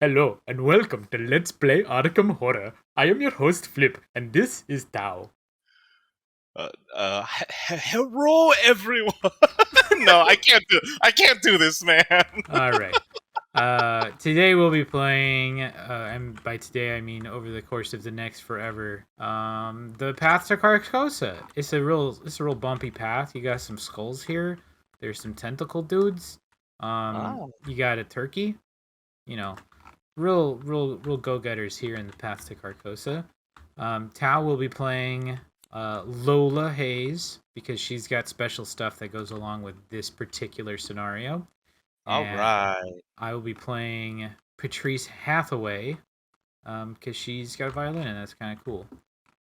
Hello and welcome to Let's Play Arkham Horror. I am your host Phlip, and this is Tao. Hello, everyone. No, I can't do this, man. All right. Today we'll be playing, and by today I mean over the course of the next forever. The path to Carcosa. It's a real bumpy path. You got some skulls here. There's some tentacle dudes. Oh. You got a turkey. You know, real go-getters here in the path to Carcosa. Tao will be playing Lola Hayes because she's got special stuff that goes along with this particular scenario. All And right. I will be playing Patrice Hathaway because she's got a violin and that's kind of cool.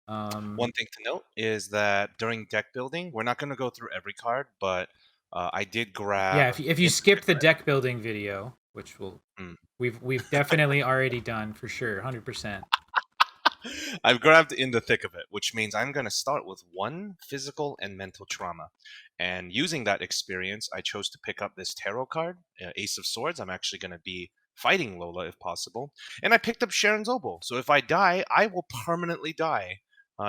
One thing to note is that during deck building, we're not going to go through every card, but I did grab. Yeah, if you skip the deck building video, which Mm. we've definitely already done for sure, 100%. I've grabbed in the thick of it, which means I'm going to start with one physical and mental trauma. And using that experience, I chose to pick up this tarot card, Ace of Swords. I'm actually going to be fighting Lola if possible. And I picked up Sharon's Oboe. So if I die, I will permanently die.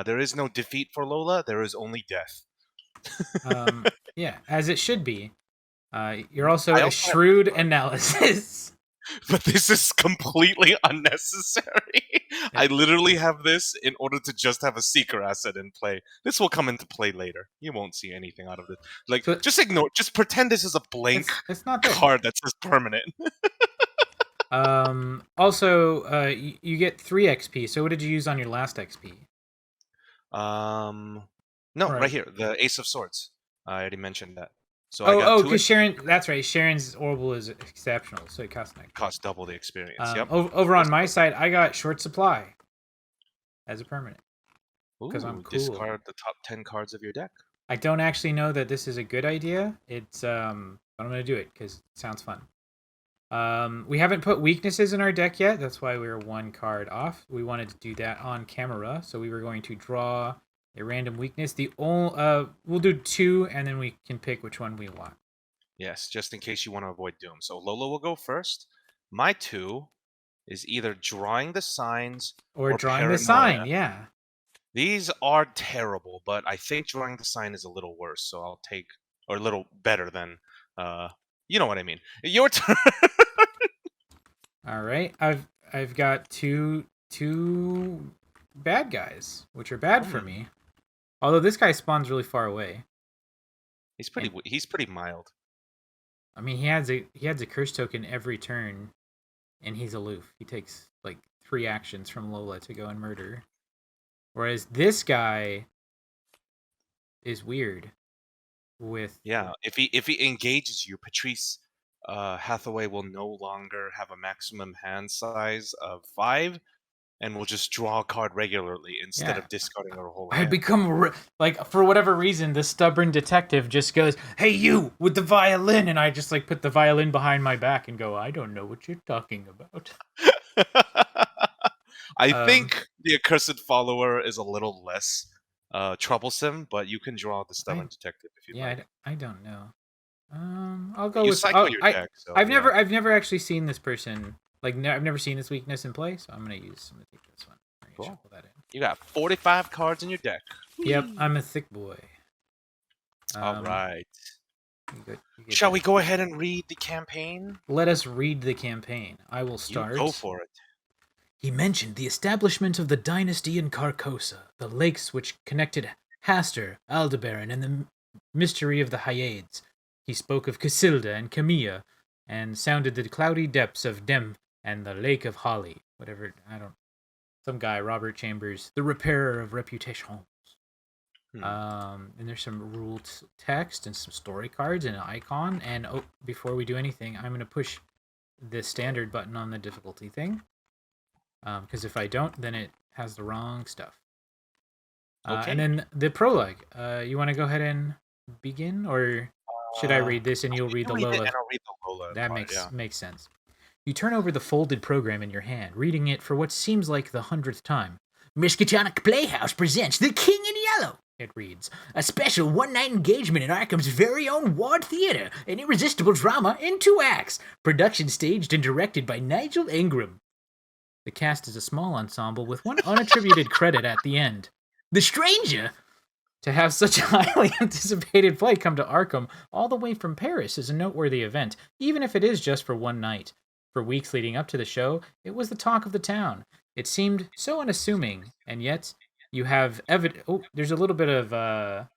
There is no defeat for Lola, there is only death. Yeah, as it should be. You're also a shrewd analysis. But this is completely unnecessary. I literally have this in order to just have a seeker asset in play. This will come into play later. You won't see anything out of this. Like, so, just ignore. Just pretend this is a blank it's not card that says permanent. Also, you get 3 XP. So what did you use on your last XP? No, right here, the Ace of Swords. I already mentioned that. So because Sharon, that's right. Sharon's Orbital is exceptional, so it costs double the experience. Yep. Over on my side, I got Short Supply as a permanent. Because I'm cool. Discard the top 10 cards of your deck. I don't actually know that this is a good idea. It's but I'm gonna do it because it sounds fun. We haven't put weaknesses in our deck yet. That's why we were 1 card off. We wanted to do that on camera, so we were going to draw a random weakness. We'll do 2, and then we can pick which one we want. Yes, just in case you want to avoid doom. So Lola will go first. My 2 is either drawing the signs or drawing paranoia. The sign. Yeah. These are terrible, but I think drawing the sign is a little worse. So I'll take, or a little better than, you know what I mean. Your turn. All right, I've got two bad guys, which are bad for me. Although this guy spawns really far away. He's pretty mild. I mean, he has a curse token every turn, and he's aloof. He takes like 3 actions from Lola to go and murder. Whereas this guy is weird. If he engages you, Patrice Hathaway will no longer have a maximum hand size of 5. And we'll just draw a card regularly instead of discarding our whole hand. I'd become, for whatever reason, the stubborn detective just goes, "Hey, you, with the violin!" And I just, put the violin behind my back and go, "I don't know what you're talking about." I think the accursed follower is a little less troublesome, but you can draw the stubborn detective if you like. Yeah, I don't know. I'll go you with... cycle your deck, so, I've never actually seen this person... I've never seen this weakness in play, so I'm gonna take this one. Cool. Shuffle that in. You got 45 cards in your deck. Yep, I'm a thick boy. All right. Shall we go ahead and read the campaign? Let us read the campaign. I will start. You go for it. He mentioned the establishment of the dynasty in Carcosa, the lakes which connected Hastur, Aldebaran, and the mystery of the Hyades. He spoke of Casilda and Camilla, and sounded the cloudy depths of Dem and the Lake of Holly. Some guy, Robert Chambers, the repairer of reputations. And there's some rule text and some story cards and an icon. And before we do anything, I'm going to push the standard button on the difficulty thing. Because if I don't, then it has the wrong stuff. Okay. And then the prologue. You want to go ahead and begin? Or should I read this and you'll read the Lola? And I'll read the Lola. That makes sense. You turn over the folded program in your hand, reading it for what seems like the 100th time. Miskatonic Playhouse presents The King in Yellow. It reads, a special one-night engagement in Arkham's very own Ward Theatre, an irresistible drama in 2 acts. Production staged and directed by Nigel Ingram. The cast is a small ensemble with one unattributed credit at the end. The Stranger! To have such a highly anticipated play come to Arkham all the way from Paris is a noteworthy event, even if it is just for one night. For weeks leading up to the show, it was the talk of the town. It seemed so unassuming, and yet you have Oh, there's a little bit of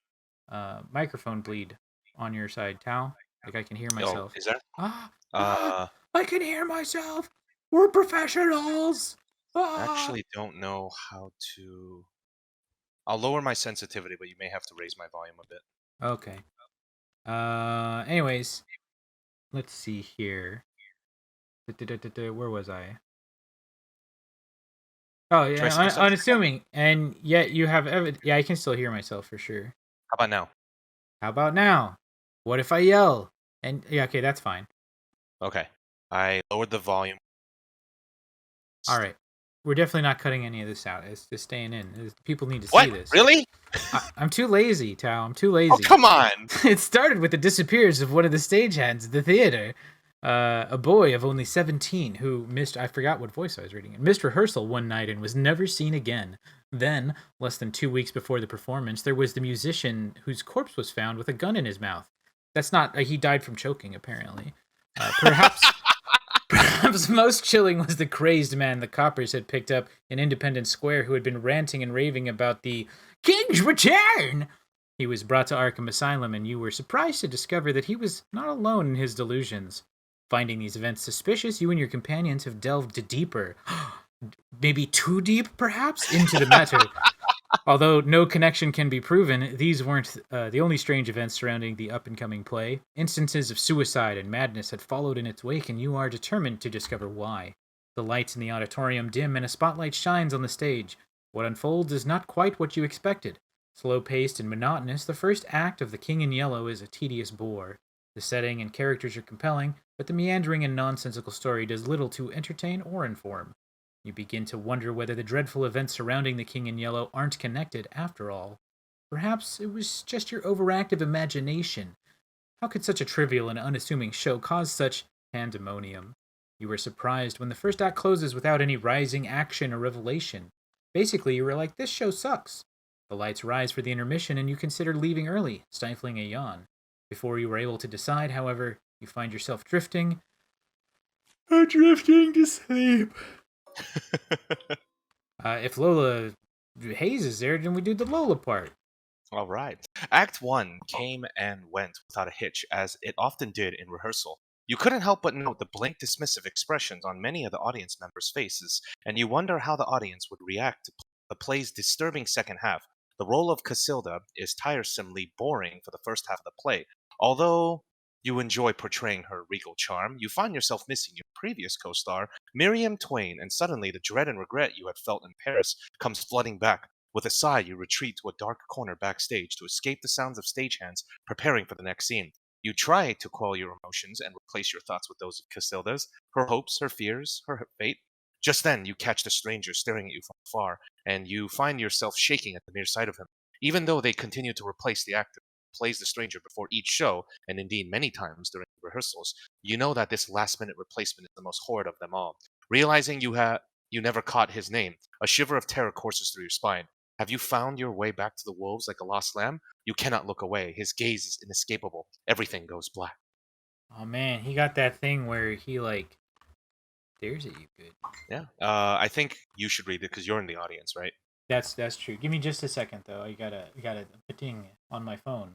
microphone bleed on your side, Tal. Like I can hear Oh, myself. is there? Ah, I can hear myself. We're professionals. I actually don't know how to. I'll lower my sensitivity, but you may have to raise my volume a bit. Okay. Anyways, let's see here. Where was I? Oh, yeah, unassuming. And yet you have yeah, I can still hear myself for sure. How about now? How about now? What if I yell? And yeah, okay, that's fine. Okay. I lowered the volume. All right. We're definitely not cutting any of this out. It's just staying in. People need to What? see this. Really? I'm too lazy, Tao. I'm too lazy. Oh, come on! It started with the disappearance of one of the stagehands at the theater. A boy of only 17 who I forgot what voice I was reading, missed rehearsal one night and was never seen again. Then, less than 2 weeks before the performance, there was the musician whose corpse was found with a gun in his mouth. That's not, he died from choking, apparently. Perhaps most chilling was the crazed man the coppers had picked up in Independence Square who had been ranting and raving about the King's return. He was brought to Arkham Asylum, and you were surprised to discover that he was not alone in his delusions. Finding these events suspicious, you and your companions have delved deeper, maybe too deep, perhaps, into the matter. Although no connection can be proven, these weren't the only strange events surrounding the up-and-coming play. Instances of suicide and madness had followed in its wake, and you are determined to discover why. The lights in the auditorium dim, and a spotlight shines on the stage. What unfolds is not quite what you expected. Slow-paced and monotonous, the first act of The King in Yellow is a tedious bore. The setting and characters are compelling, but the meandering and nonsensical story does little to entertain or inform. You begin to wonder whether the dreadful events surrounding the King in Yellow aren't connected after all. Perhaps it was just your overactive imagination. How could such a trivial and unassuming show cause such pandemonium? You were surprised when the first act closes without any rising action or revelation. Basically, you were like, this show sucks. The lights rise for the intermission and you consider leaving early, stifling a yawn. Before you were able to decide, however, you find yourself drifting to sleep. If Lola Hayes is there, then we do the Lola part. All right. Act 1 came and went without a hitch, as it often did in rehearsal. You couldn't help but note the blank dismissive expressions on many of the audience members' faces, and you wonder how the audience would react to the play's disturbing second half. The role of Casilda is tiresomely boring for the first half of the play. Although you enjoy portraying her regal charm, you find yourself missing your previous co-star, Miriam Twain, and suddenly the dread and regret you had felt in Paris comes flooding back. With a sigh, you retreat to a dark corner backstage to escape the sounds of stagehands preparing for the next scene. You try to quell your emotions and replace your thoughts with those of Casilda's, her hopes, her fears, her fate. Just then, you catch the stranger staring at you from afar, and you find yourself shaking at the mere sight of him. Even though they continue to replace the actor who plays the stranger before each show, and indeed many times during rehearsals, you know that this last-minute replacement is the most horrid of them all. Realizing you never caught his name, a shiver of terror courses through your spine. Have you found your way back to the wolves like a lost lamb? You cannot look away. His gaze is inescapable. Everything goes black. Oh man, he got that thing where he like stares at you good. Yeah. I think you should read it because you're in the audience, right? That's true. Give me just a second though. I got a ding on my phone.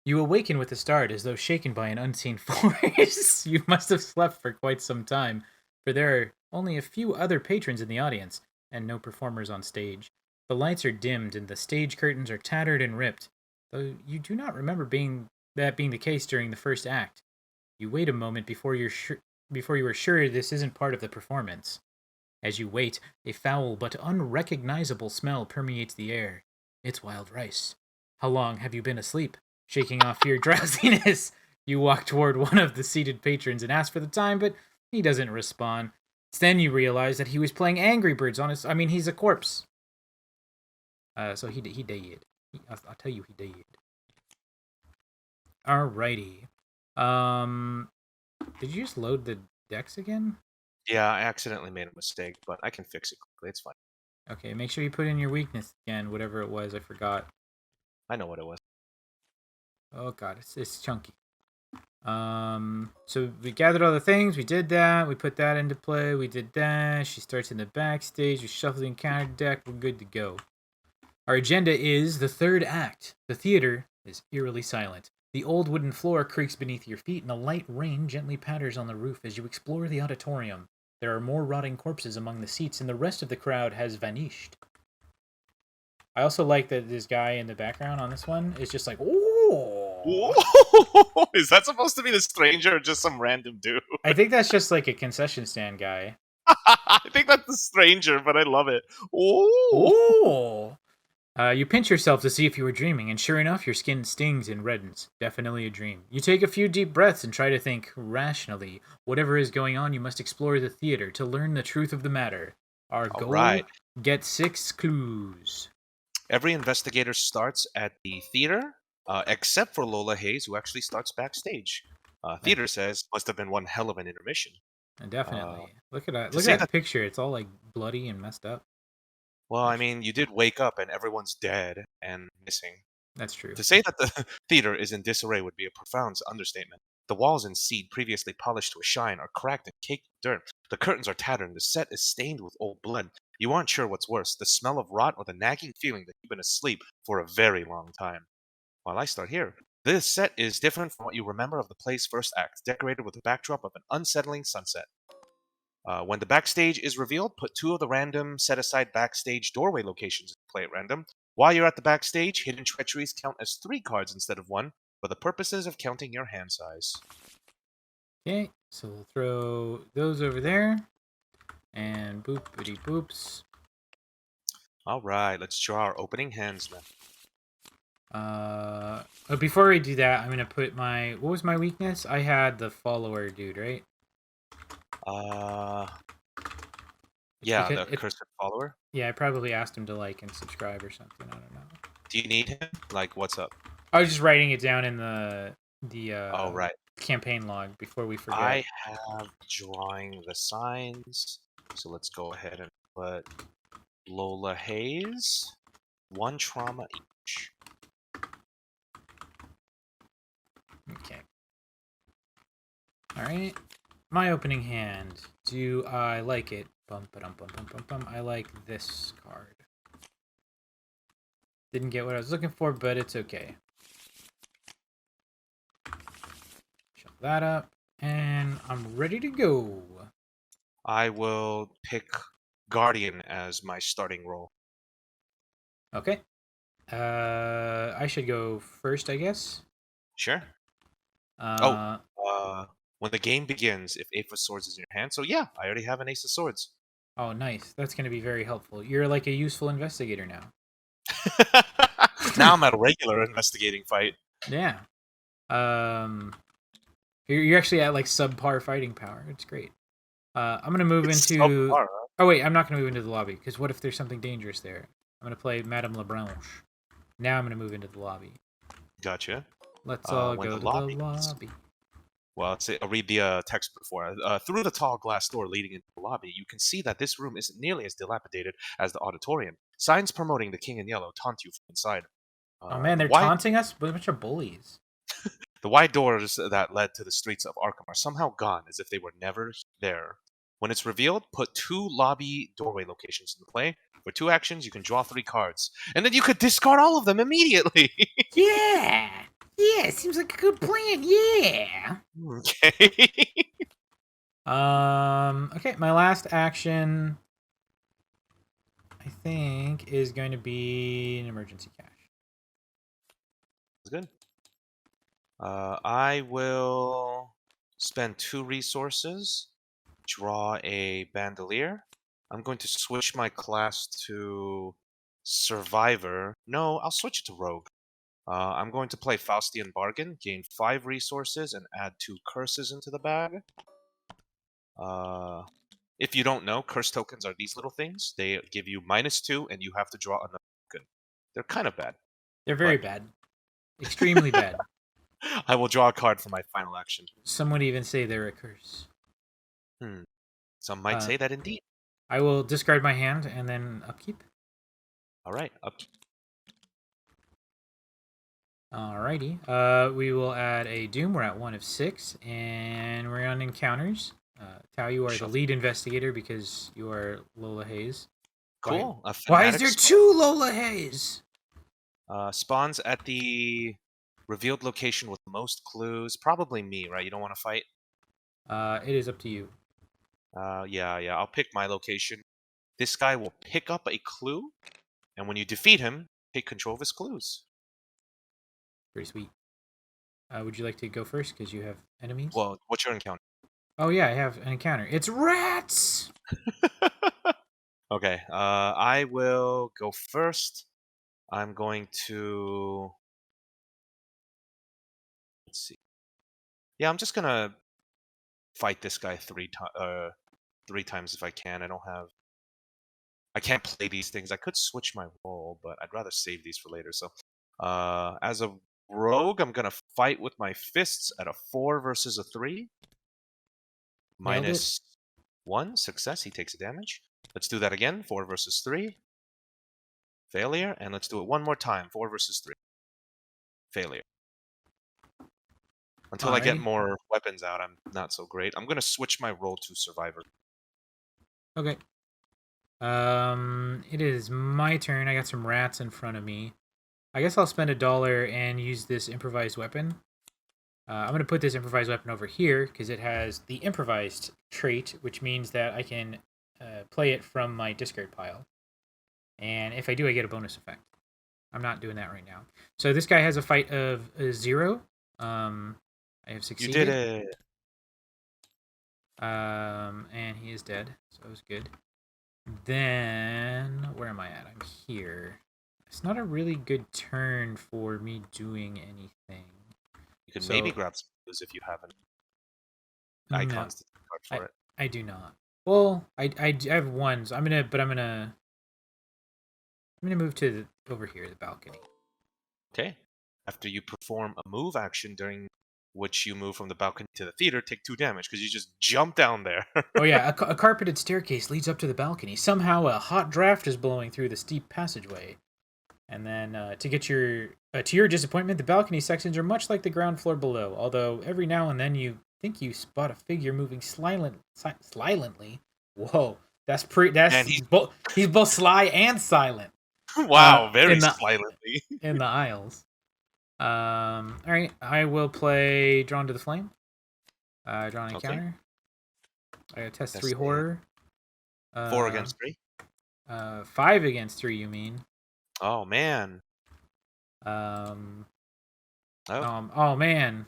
You awaken with a start as though shaken by an unseen force. You must have slept for quite some time, for there are only a few other patrons in the audience, and no performers on stage. The lights are dimmed and the stage curtains are tattered and ripped, though you do not remember that being the case during the first act. You wait a moment before you are sure this isn't part of the performance. As you wait, a foul but unrecognizable smell permeates the air. It's wild rice. How long have you been asleep? Shaking off your drowsiness, you walk toward one of the seated patrons and ask for the time, but he doesn't respond. Then you realize that he was playing Angry Birds on he's a corpse. So he did. I'll tell you, he did. Alrighty. Did you just load the decks again? Yeah, I accidentally made a mistake, but I can fix it quickly. It's fine. Okay, make sure you put in your weakness again, whatever it was. I forgot. I know what it was. Oh god, it's chunky. So we gathered all the things. We did that. We put that into play. We did that. She starts in the backstage. We shuffle the encounter deck. We're good to go. Our agenda is the third act. The theater is eerily silent. The old wooden floor creaks beneath your feet, and a light rain gently patters on the roof as you explore the auditorium. There are more rotting corpses among the seats, and the rest of the crowd has vanished. I also like that this guy in the background on this one is just like, oh. Whoa! Is that supposed to be the stranger or just some random dude? I think that's just like a concession stand guy. I think that's the stranger, but I love it. Oh! Oh. You pinch yourself to see if you were dreaming, and sure enough, your skin stings and reddens. Definitely a dream. You take a few deep breaths and try to think rationally. Whatever is going on, you must explore the theater to learn the truth of the matter. Our All goal: right. get 6 clues. Every investigator starts at the theater, except for Lola Hayes, who actually starts backstage. Theater says must have been one hell of an intermission. And Uh, definitely. Look at that. to Look say at that, that picture. It's all like bloody and messed up. well, I Actually, mean, you did wake up and everyone's dead and missing. that's true. To say that the theater is in disarray would be a profound understatement. The walls and seat, previously polished to a shine, are cracked and caked with dirt. The curtains are tattered and the set is stained with old blood. You aren't sure what's worse, the smell of rot or the nagging feeling that you've been asleep for a very long time. While I start here. This set is different from what you remember of the play's first act, decorated with a backdrop of an unsettling sunset. When the backstage is revealed, put 2 of the random set aside backstage doorway locations into play at random. While you're at the backstage, hidden treacheries count as 3 cards instead of 1 for the purposes of counting your hand size. Okay, so we'll throw those over there. And boopity boops. Alright, let's draw our opening hands then. But before we do that, I'm gonna put my, what was my weakness? I had the follower dude, right? Yeah, Because the cursed follower. yeah, I probably asked him to like and subscribe or something. I don't know. Do you need him? Like, what's up? I was just writing it down in the Oh, right. campaign log before we forget. I have drawing the signs. So let's go ahead and put Lola Hayes, 1 trauma each. Okay. All right. My opening hand. Do I like it? Bum ba dum bum bum bum bum. I like this card. Didn't get what I was looking for, but it's okay. Shut that up, and I'm ready to go. I will pick Guardian as my starting role. Okay. I should go first, I guess. Sure. Uh, When the game begins, if Ace of Swords is in your hand, so yeah, I already have an Ace of Swords. oh, nice. That's going to be very helpful. You're like a useful investigator now. Now I'm at a regular investigating fight. Yeah. Um, you're actually at like subpar fighting power. It's great. I'm gonna move It's into. subpar, huh? Oh wait, I'm not gonna move into the lobby because what if there's something dangerous there? I'm gonna play Madame Lebranche. Now I'm gonna move into the lobby. Gotcha. Let's all When go the to lobby, the lobby. well, I'll read the text before. Through the tall glass door leading into the lobby, you can see that this room isn't nearly as dilapidated as the auditorium. Signs promoting the King in Yellow taunt you from inside. Oh man, The they're wide taunting us with a bunch of bullies. The wide doors that led to the streets of Arkham are somehow gone, as if they were never there. When it's revealed, put 2 lobby doorway locations into play. For 2 actions, you can draw 3 cards, and then you could discard all of them immediately. Yeah, yeah, seems like a good plan. Yeah. Okay. Okay, my last action, I think, is going to be an emergency cash. That's good. I will spend 2 resources, draw a bandolier. I'm going to switch my class to Survivor. No, I'll switch it to Rogue. I'm going to play Faustian Bargain, gain 5 resources, and add 2 curses into the bag. If you don't know, curse tokens are these little things. They give you -2, and you have to draw another token. They're kind of bad. They're very But bad. Extremely bad. I will draw a card for my final action. Some would even say they're a curse. Some might Uh, say that indeed. I will discard my hand and then upkeep. All right, Alrighty. We will add a Doom. We're at 1 of 6, and we're on encounters. Tao, you are the lead investigator because you are Lola Hayes. Cool. Why is there 2 Lola Hayes? Spawns at the revealed location with most clues. Probably me, right? You don't want to fight? It is up to you. Yeah. I'll pick my location. This guy will pick up a clue, and when you defeat him, take control of his clues. Pretty sweet. Would you like to go first because you have enemies? Well, what's your encounter? Oh yeah, I have an encounter. It's rats! Okay, I will go first. I'm going to... Let's see. Yeah, I'm just gonna fight this guy three times if I can. I can't play these things. I could switch my role, but I'd rather save these for later. So, as a rogue, I'm gonna fight with my fists at a 4 versus a 3. Minus 1, success. He takes a damage. Let's do that again. 4 versus 3. Failure. And let's do it one more time. 4 versus 3. Failure. Until I get more weapons out, I'm not so great. I'm gonna switch my role to survivor. Okay. It is my turn. I got some rats in front of me. I guess I'll spend $1 and use this improvised weapon. I'm going to put this improvised weapon over here because it has the improvised trait, which means that I can play it from my discard pile. And if I do, I get a bonus effect. I'm not doing that right now. So this guy has a fight of 0. I have succeeded. You did it. And he is dead, so it was good. Then, where am I at? I'm here. It's not a really good turn for me doing anything. You can maybe grab some clues if you haven't. Icons to card for it. I do not. Well, I have ones. I'm gonna move to over here, the balcony. Okay. After you perform a move action during which you move from the balcony to the theater, take 2 damage because you just jump down there. Oh yeah, a carpeted staircase leads up to the balcony. Somehow a hot draft is blowing through the steep passageway. And then to your disappointment, the balcony sections are much like the ground floor below, although every now and then you think you spot a figure moving silently. Whoa, he's both sly and silent. Wow, very silently. In the aisles. All right, I will play Drawn to the Flame. Draw an encounter. I got test 3 horror. 4 against 3. 5 against 3. You mean? Oh man. Oh man.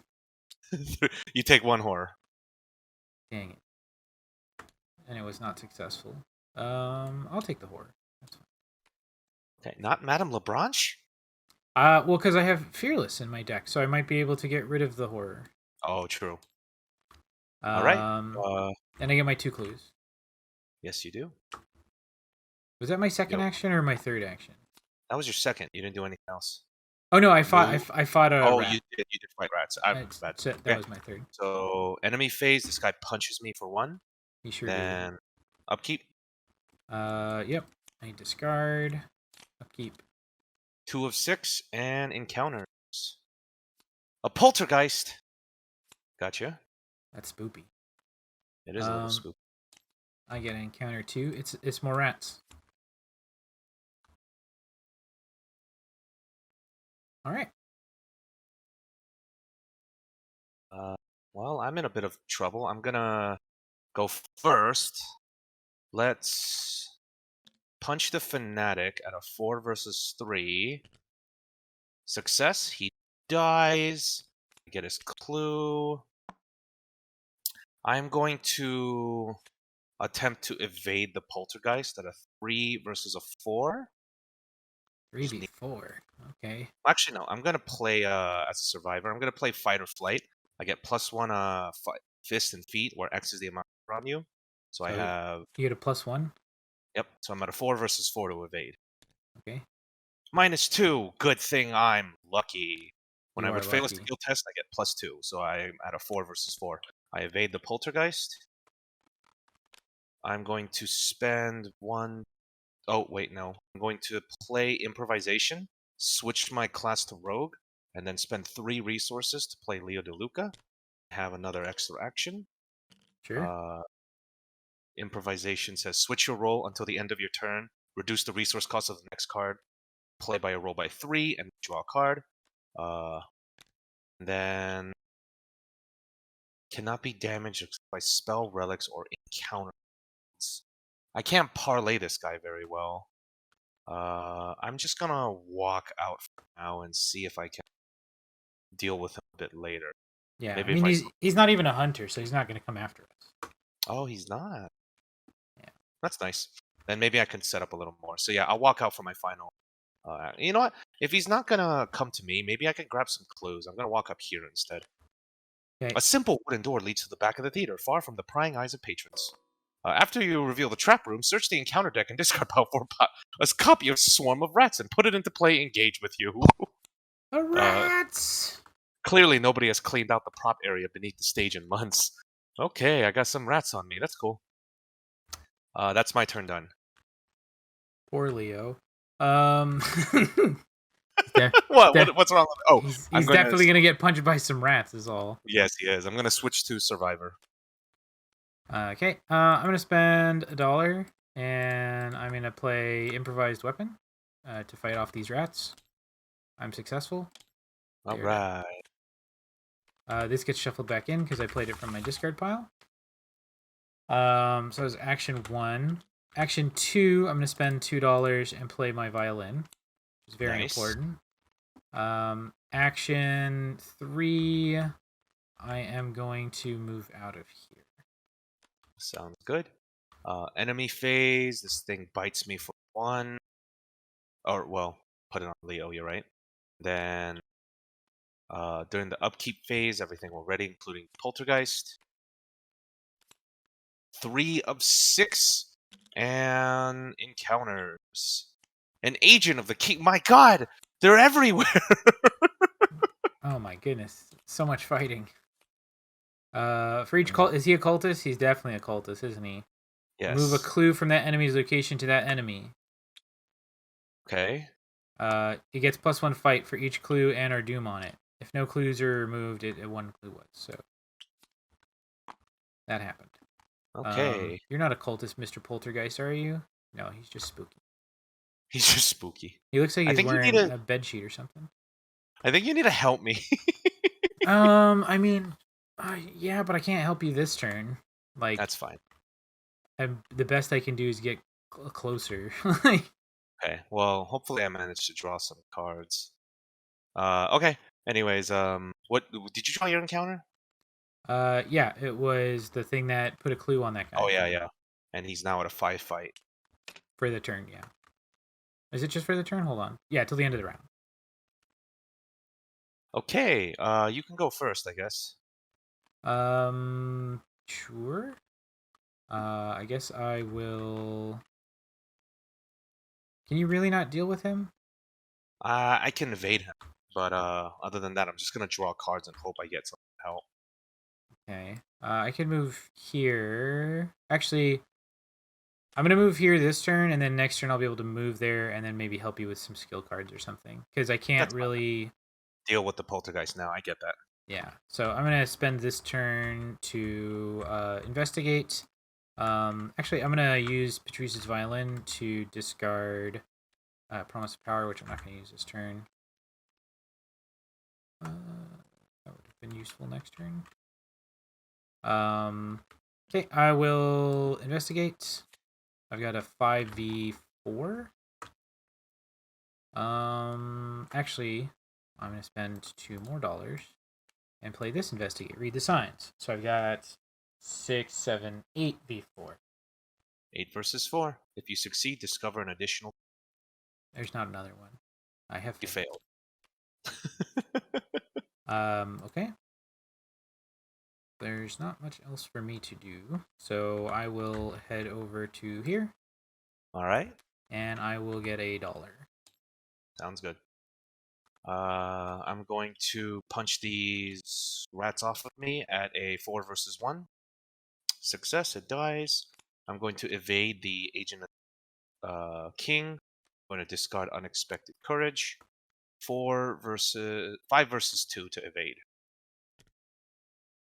You take 1 horror. Dang it. And it was not successful. I'll take the horror. That's fine. Okay, not Madame Lebranche? Well, because I have Fearless in my deck, so I might be able to get rid of the horror. Oh, true. All right. And I get my 2 clues. Yes, you do. Was that my second action or my third action? That was your second. You didn't do anything else. Oh no, I fought a Oh, rat. you did fight rats. That was my third. So enemy phase. This guy punches me for 1. He sure then did. Upkeep. Yep. I discard. Upkeep. 2 of 6 and encounters. A poltergeist. Gotcha. That's spoopy. It is a little spoopy. I get an encounter 2. It's more rats. All right. Well, I'm in a bit of trouble. I'm gonna go first. Let's punch the fanatic at a 4 versus 3. Success. He dies. Get his clue. I'm going to attempt to evade the poltergeist at a 3 versus a 4. 3v4. Okay. Actually, no. I'm gonna play as a survivor. I'm gonna play fight or flight. I get +1 fist and feet, where X is the amount from you. So I have. You get a +1. Yep. So I'm at a 4 versus 4 to evade. Okay. -2. Good thing I'm lucky. When You I are would fail a lucky. skill test, I get +2. So I'm at a 4 versus 4. I evade the poltergeist. I'm going to spend one. Oh, wait, no. I'm going to play improvisation, switch my class to rogue, and then spend 3 resources to play Leo De Luca. Have another extra action. Sure. Improvisation says switch your role until the end of your turn, reduce the resource cost of the next card, play by a roll by 3, and draw a card. Uh, then cannot be damaged by spell, relics, or encounters. I can't parlay this guy very well. I'm just gonna walk out for now and see if I can deal with him a bit later. Yeah, I Maybe if mean I. he's not even a hunter, so he's not going to come after us. Oh, he's not. Yeah. That's nice. Then maybe I can set up a little more. So yeah, I'll walk out for my final. You know what? If he's not gonna come to me, maybe I can grab some clues. I'm gonna walk up here instead. Okay. A simple wooden door leads to the back of the theater, far from the prying eyes of patrons. After you reveal the trap room, search the encounter deck and discard pile for a copy of Swarm of Rats and put it into play. Engage with you. The rats. Clearly, nobody has cleaned out the prop area beneath the stage in months. Okay, I got some rats on me. That's cool. That's my turn done. Poor Leo. What's wrong with? Oh, he's I'm definitely gonna get punched by some rats. Is all. Yes, he is. I'm gonna switch to Survivor. Okay. I'm gonna spend $1, and I'm gonna play improvised weapon to fight off these rats. I'm successful. All right. This gets shuffled back in because I played it from my discard pile. So it's action 1. Action 2, I'm gonna spend $2 and play my violin. It's very important. Action 3, I am going to move out of here. Sounds good. Enemy phase. This thing bites me for 1. Or, well, put it on Leo, you're right. Then, during the upkeep phase, everything will ready, including Poltergeist. 3 of 6. And encounters. An agent of the king. My god! They're everywhere! Oh my goodness. So much fighting. For each cult, is he a cultist? He's definitely a cultist, isn't he? Yes. Move a clue from that enemy's location to that enemy. Okay. It gets +1 fight for each clue and or doom on it. If no clues are removed, one clue was. So that happened. Okay. You're not a cultist, Mr. Poltergeist, are you? No, he's just spooky. He's just spooky. He looks like he's wearing a bedsheet or something. I think you need to help me. I mean, yeah, but I can't help you this turn. Like, that's fine. The best I can do is get closer. Okay. Well, hopefully I managed to draw some cards. Okay. Anyways, what did you draw your encounter? Yeah, it was the thing that put a clue on that guy. Oh yeah. And he's now at a 5 fight. For the turn, yeah. Is it just for the turn? Hold on. Yeah, till the end of the round. Okay. You can go first, I guess. Sure. I guess I will. Can you really not deal with him? I can evade him, but other than that, I'm just gonna draw cards and hope I get some help. Okay. I can move here. Actually, I'm gonna move here this turn, and then next turn I'll be able to move there, and then maybe help you with some skill cards or something. Because I can't really deal with the poltergeist now. I get that. Yeah. So I'm gonna spend this turn to investigate. Actually, I'm gonna use Patrice's violin to discard Promise of Power, which I'm not gonna use this turn. That would have been useful next turn. Okay, I will investigate. I've got a 5v4. Actually, I'm gonna spend $2 more and play this investigate. Read the signs. So I've got 6, 7, 8v4. 8 versus 4. If you succeed, discover an additional. There's not another one. I have. You failed. Okay. There's not much else for me to do, so I will head over to here. All right. And I will get $1. Sounds good. I'm going to punch these rats off of me at a 4 versus 1. Success, it dies. I'm going to evade the Agent King. I'm going to discard Unexpected Courage. 5 versus 2 to evade.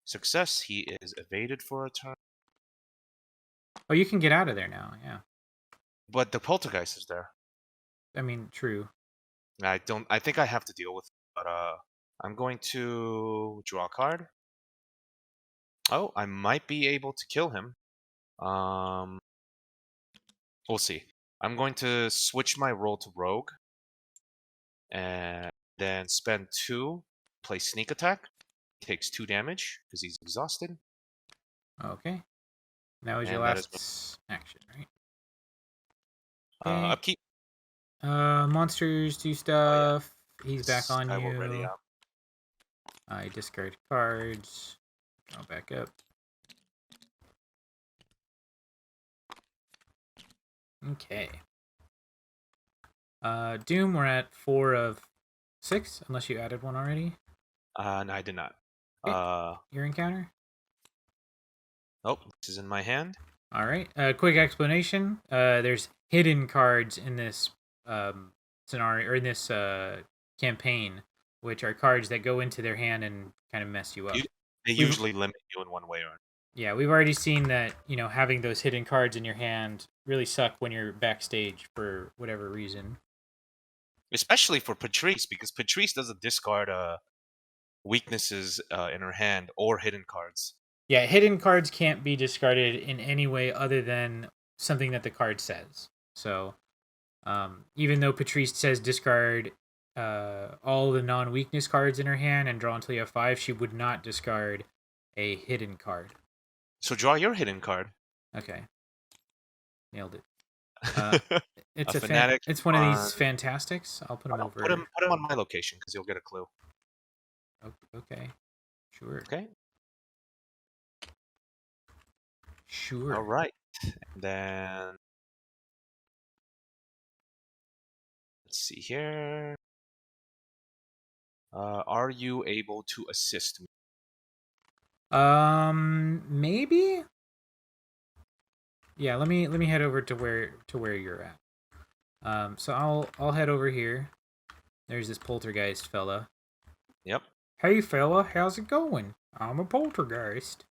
Success, he is evaded for a turn. Oh, you can get out of there now. Yeah. But the poltergeist is there. I mean, true. I think I have to deal with it, but I'm going to draw a card. Oh, I might be able to kill him. We'll see. I'm going to switch my roll to rogue, and then spend 2, play sneak attack. Takes 2 damage because he's exhausted. Okay. That was your And that is last action, right? Okay. upkeep. Monsters do stuff. He's back on I you. will ready up. I discard cards. Draw back up. Okay. Doom, we're at 4 of 6, unless you added one already. No, I did not. Okay. Your encounter? Oh, this is in my hand. All right. Quick explanation. There's hidden cards in this scenario, or in this campaign, which are cards that go into their hand and kind of mess you up. They usually limit you in one way or another. Yeah, we've already seen that, having those hidden cards in your hand really suck when you're backstage for whatever reason. Especially for Patrice, because Patrice doesn't discard weaknesses in her hand or hidden cards. Yeah, hidden cards can't be discarded in any way other than something that the card says. So, even though Patrice says discard all the non-weakness cards in her hand and draw until you have 5, she would not discard a hidden card. So draw your hidden card. Okay. Nailed it. It's a fanatic. It's one of these fantastics. I'll put him over. Put him on my location because you'll get a clue. Okay. Sure. Okay. Sure. All right. And then let's see here. Are you able to assist me? Maybe. Yeah, let me head over to where you're at. So I'll head over here. There's this poltergeist fella. Yep. Hey fella, how's it going? I'm a poltergeist.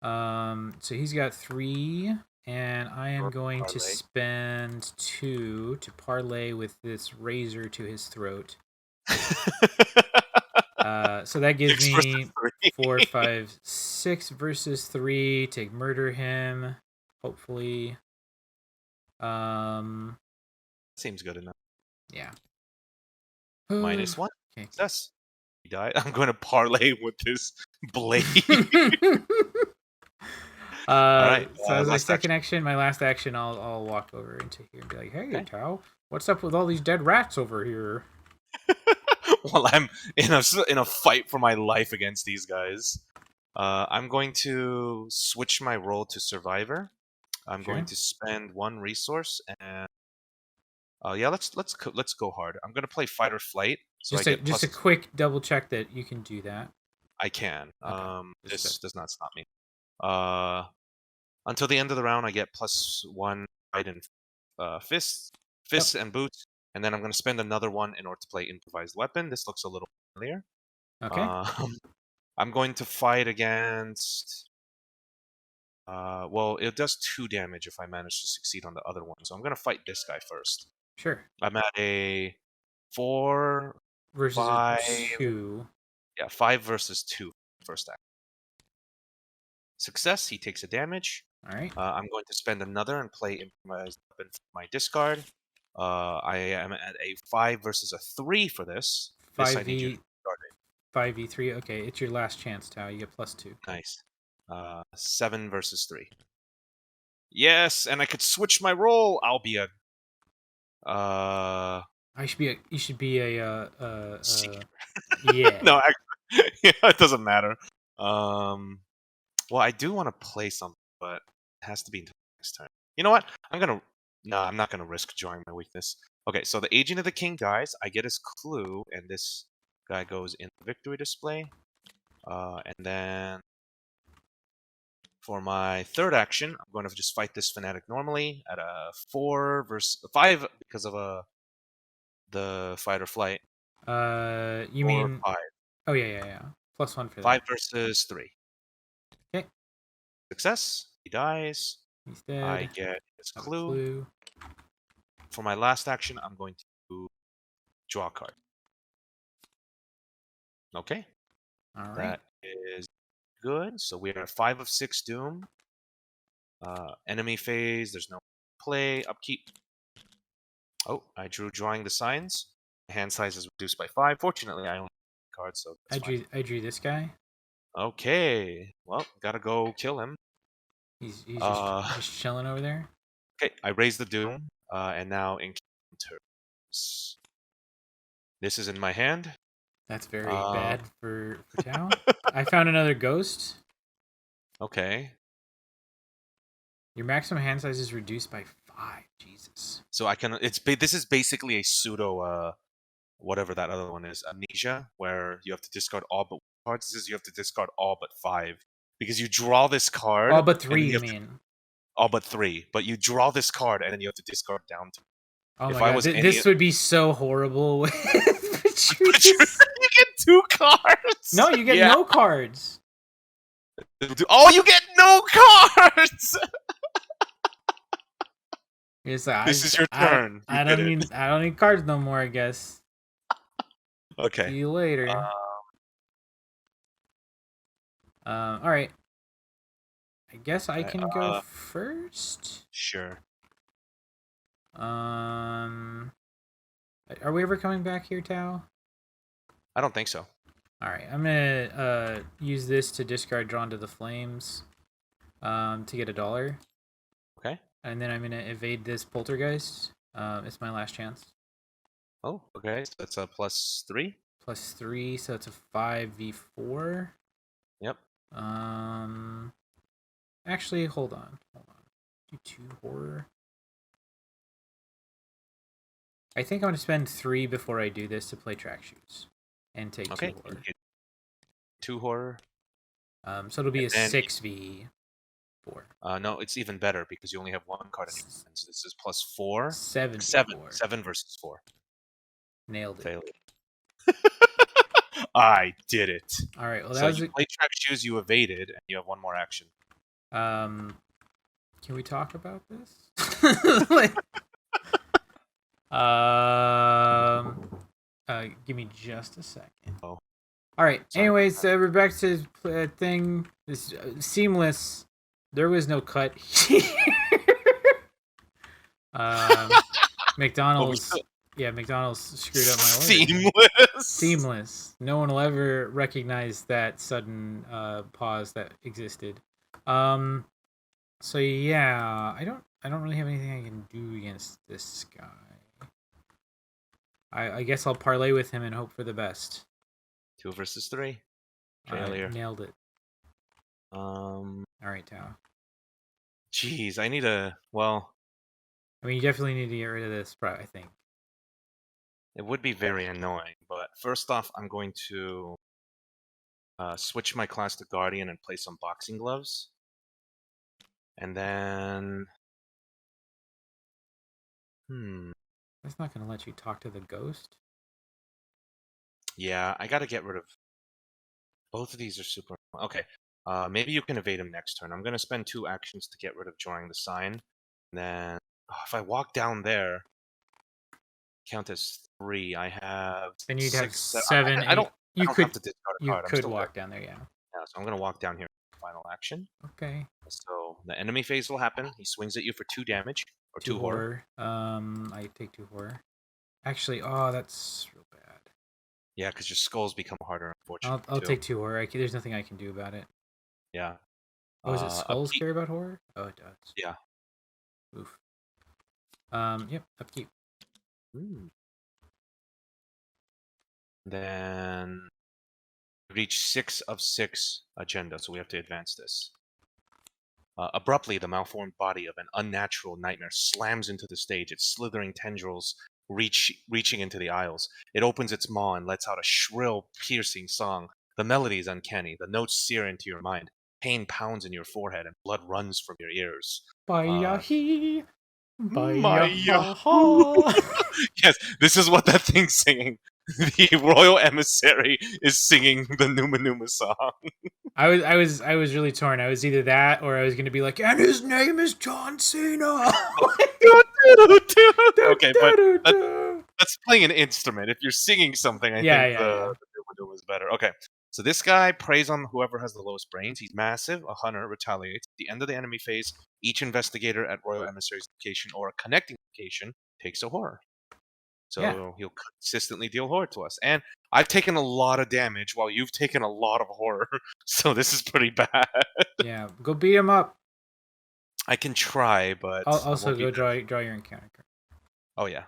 So he's got 3, and I am going to spend 2 to parlay with this razor to his throat. So that gives me 4, 5, 6 versus 3 to murder him. Hopefully. Seems good enough. Yeah. -1. Okay. Success. He died. I'm going to parlay with this blade. All right. So as my second action, my last action, I'll walk over into here and be like, "Hey, Tao, what's up with all these dead rats over here?" While I'm in a fight for my life against these guys, I'm going to switch my role to survivor. I'm going to spend 1 resource and yeah, let's go hard. I'm gonna play fight or flight. So just a quick double check that you can do that. I can. Okay. This does not stop me. Until the end of the round, I get +1 fight and fists and boots, and then I'm gonna spend another 1 in order to play improvised weapon. This looks a little familiar. Okay. I'm going to fight against. Well, it does 2 damage if I manage to succeed on the other one. So I'm gonna fight this guy first. Sure. I'm at a 4 versus 5. 2. Yeah, 5 versus 2 first act. Success, he takes a damage. All right. I'm going to spend another and play improvised weapon for my discard. I am at a 5 versus a 3 for this. 5v 5v3. Okay, it's your last chance, Tao. You get +2. Nice. 7 versus 3. Yes, and I could switch my role. I'll be a. You should be a. Yeah. No, actually, yeah, it doesn't matter. Well, I do want to play something, but it has to be until next turn. You know what? No, I'm not gonna risk drawing my weakness. Okay, so the agent of the king dies. I get his clue, and this guy goes in the victory display. And then for my third action, I'm going to just fight this fanatic normally at a 4 versus 5 because of the fight or flight. You 4, mean? 5. Oh yeah. +1 for 5 that. versus 3. Okay, Success. He dies. he's I dead. get his Have a clue. clue. For my last action, I'm going to draw a card. Okay, All right. that is good. So we are at 5 of 6 doom. Enemy phase. There's no play. Upkeep. Oh, I drew drawing the signs. Hand size is reduced by 5. Fortunately, I only have cards, so that's fine. I drew this guy. Okay, well, gotta go kill him. He's Uh, just chilling over there. okay, I raise the doom, and now encounters. This is in my hand. That's very Uh, bad for Tao. I found another ghost. okay, Your maximum hand size is reduced by 5. Jesus. so I can. This is basically a pseudo whatever that other one is, amnesia, where you have to discard all but cards. This is you have to discard all but 5 because you draw this card, Oh, but and 3, then you you have to mean? all but 3. But you draw this card, and then you have to discard down to. Oh If my I god, was any, this would be so horrible with you Patrice. get 2 cards. No, you get Yeah. no cards. Oh, you get no cards. It's like, This is your turn. I You don't did it. need cards no more. I guess. See Okay. you later. All right. I guess I can go first. Sure. Are we ever coming back here, Tao? I don't think so. All right, I'm gonna use this to discard Drawn to the Flames, to get $1, Okay. and then I'm gonna evade this Poltergeist. It's my last chance. Oh, okay. So that's a +3. +3, so it's a 5v4. Yep. Actually, hold on. Do 2 horror. I think I'm gonna spend 3 before I do this to play Track Shoes, and take 2 horror. 2 horror. So it'll be a then 6v4. No, it's even better because you only have 1 card in your hand. So this is +4. 7v4. 7 versus 4. Nailed it. Failure. I did it. All right. Well, that So was you play Track Shoes. You evaded, and you have 1 more action. Can we talk about this? Give me just a second. Oh. All right. Sorry. Anyways, we're back to thing. This seamless. There was no cut here. McDonald's. Yeah, McDonald's screwed up my order. Seamless. No one will ever recognize that sudden pause that existed. So yeah, I don't really have anything I can do against this guy. I guess I'll parlay with him and hope for the best. 2 versus 3. Failure. Nailed it. All right, Tao. Jeez, I need a. Well. I mean, you definitely need to get rid of this, I think. It would be very annoying, but first off, I'm going to switch my class to Guardian and play some boxing gloves. And then. That's not going to let you talk to the ghost. Yeah, I got to get rid of. Both of these are super. Okay. Maybe you can evade him next turn. I'm going to spend 2 actions to get rid of drawing the sign. And then. If I walk down there. Count as 3. I have. Then you'd 6, have 7. I don't. You have to discard a you card. could walk down there, yeah. Yeah, so I'm going to walk down here. Final action. Okay. So the enemy phase will happen. He swings at you for 2 damage or 2 horror. I take 2 horror. Actually, that's real bad. Yeah, because your skulls become harder, unfortunately. I'll take 2 horror. There's nothing I can do about it. Yeah. Oh, is it skulls care about horror? Oh, it does. Yeah. Oof. Yep. Upkeep. Then reach 6 of 6 agenda, so we have to advance this. Abruptly, the malformed body of an unnatural nightmare slams into the stage, its slithering tendrils reaching into the aisles. It opens its maw and lets out a shrill, piercing song. The melody is uncanny. The notes sear into your mind. Pain pounds in your forehead and blood runs from your ears. Bye-ya-hee. Maya. Bye-ya-ha-ha. Yes, this is what that thing's singing. The royal emissary is singing the Numa Numa song. I was really torn. I was either that or I was gonna be like, and his name is John Cena. Okay, but that's playing an instrument. If you're singing something, I think the Numa Numa is better. Okay, so this guy preys on whoever has the lowest brains. He's massive. A hunter retaliates. At the end of the enemy phase, each investigator at Royal Emissary's location or a connecting location takes a horror. So he'll consistently deal horror to us. And I've taken a lot of damage while you've taken a lot of horror. So this is pretty bad. Yeah, go beat him up. I can try, but I'll also go draw your encounter card. Oh yeah.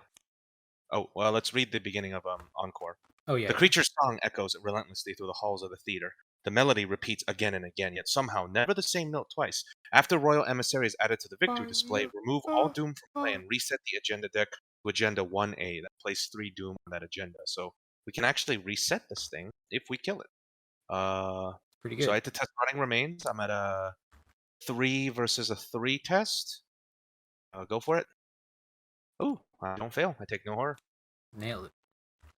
Oh well, let's read the beginning of Encore. Oh yeah. The creature's song echoes relentlessly through the halls of the theater. The melody repeats again and again, yet somehow never the same note twice. After Royal Emissary is added to the victory display, remove all Doom from play and reset the agenda deck to Agenda 1A. That places 3 Doom on that agenda. So we can actually reset this thing if we kill it. Pretty good. So I had to test Running Remains. I'm at a 3 versus a 3 test. Go for it. Oh, I don't fail. I take no horror. Nailed it.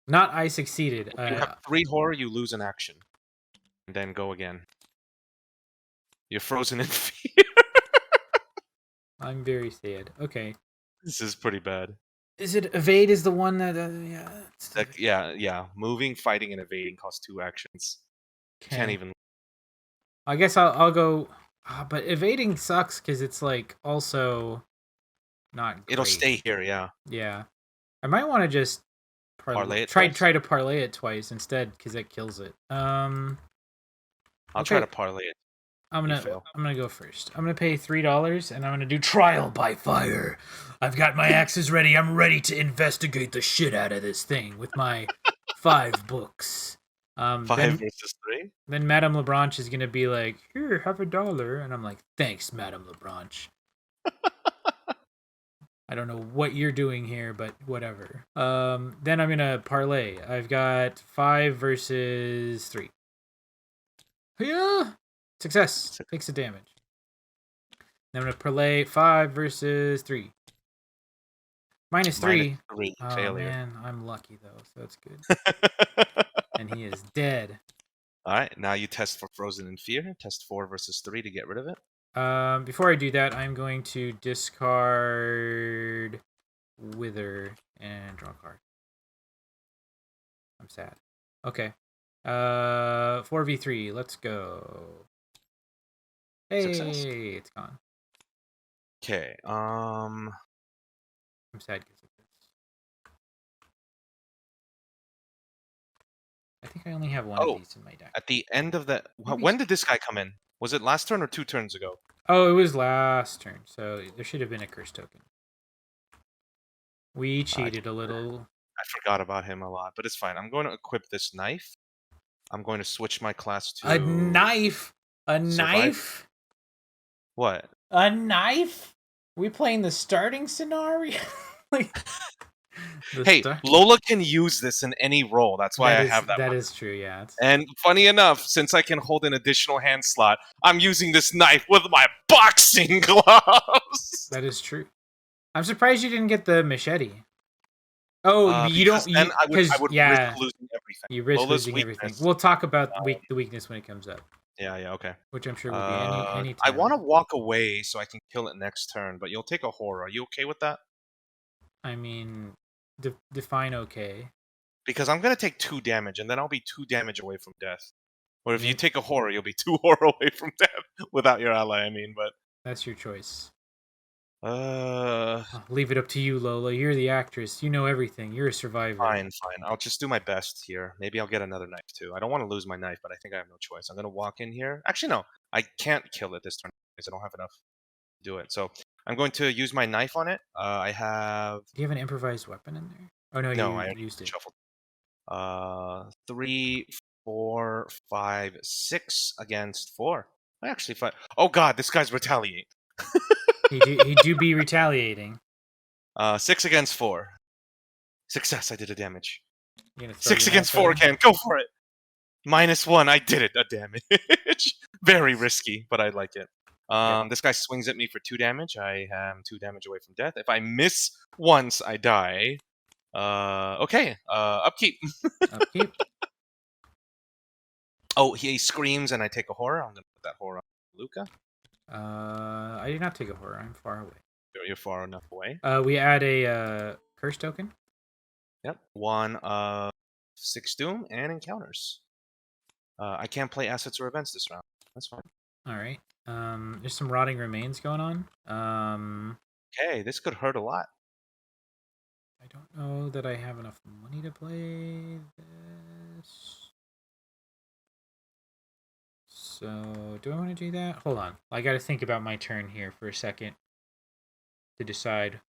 Not I succeeded. If you have 3 horror, you lose an action. And then go again. You're frozen in fear. I'm very sad. Okay. This is pretty bad. Is it evade is the one that yeah. Moving, fighting, and evading cost 2 actions. Okay. Can't even. I guess I'll go. But evading sucks because it's like also not great. It'll stay here, yeah. Yeah. I might want to just parlay it. Try to parlay it twice instead because it kills it. I'll try to parlay it. I'm gonna go first. I'm gonna pay $3 and I'm gonna do trial by fire. I've got my axes ready. I'm ready to investigate the shit out of this thing with my 5 books. 5 versus 3. Then Madame Lebranche is gonna be like, "Here, have $1," and I'm like, "Thanks, Madame Lebranche." I don't know what you're doing here, but whatever. Then I'm gonna parlay. I've got 5 versus 3. Yeah. Success. Takes the damage. Then I'm going to parlay 5 versus 3. -3. Oh, failure. Man, I'm lucky, though, so that's good. And he is dead. All right, now you test for Frozen in Fear. Test 4 versus 3 to get rid of it. Before I do that, I'm going to discard Wither and draw a card. I'm sad. Okay. 4v3. Let's go. Hey, Success. It's gone. Okay. I'm sad because of this. I think I only have one of these in my deck. At the end of the... When did this guy come in? Was it last turn or 2 turns ago? Oh, it was last turn, so there should have been a curse token. We cheated a little. I forgot about him a lot, but it's fine. I'm going to equip this knife. I'm going to switch my class to... A knife? A knife? What? A knife? We playing the starting scenario? Hey, Lola can use this in any role. That's why I have that. That is true, yeah. And funny enough, since I can hold an additional hand slot, I'm using this knife with my boxing gloves. That is true. I'm surprised you didn't get the machete. Oh, you don't. Then I would risk losing everything. You risk losing everything. We'll talk about the weakness when it comes up. Yeah, okay. Which I'm sure will be any time. I want to walk away so I can kill it next turn, but you'll take a horror. Are you okay with that? I mean, define okay. Because I'm going to take 2 damage, and then I'll be 2 damage away from death. Or if you take a horror, you'll be 2 horror away from death without your ally, I mean, but... That's your choice. I'll leave it up to you, Lola. You're the actress. You know everything. You're a survivor. Fine. I'll just do my best here. Maybe I'll get another knife, too. I don't want to lose my knife, but I think I have no choice. I'm going to walk in here. Actually, no. I can't kill it this turn because I don't have enough to do it. So I'm going to use my knife on it. I have... Do you have an improvised weapon in there? Oh, no, I used it. Shuffled. 3, 4, 5, 6 against 4. I actually fight. Oh, God, this guy's retaliate. he do be retaliating. 6 against 4. Success, I did a damage. You gonna throw 6 your against knife at 4 him? again. Go for it. -1, I did it. A damage. Very risky, but I like it. Yep. This guy swings at me for 2 damage. I am 2 damage away from death. If I miss once, I die. Okay. Upkeep. Upkeep. Oh, he screams and I take a horror. I'm gonna put that horror on Luca. I did not take a horror. I'm far away. You're far enough away. We add a curse token. Yep. 1 6 doom and encounters. I can't play assets or events this round. That's fine. All right. There's some rotting remains going on. Okay, this could hurt a lot. I don't know that I have enough money to play this. So, do I want to do that? Hold on. I got to think about my turn here for a second to decide.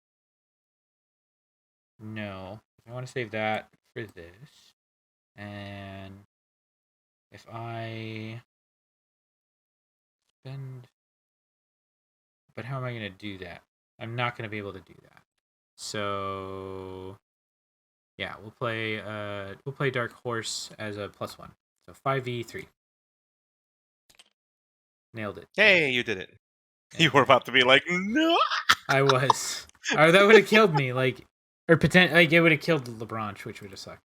No. I want to save that for this. And if I spend... But how am I going to do that? I'm not going to be able to do that. So... Yeah, we'll play Dark Horse as a +1. So 5v3. Nailed it. Hey, you did it. You were about to be like, no. I was. That would have killed me, like, or it would have killed LeBranche, which would have sucked.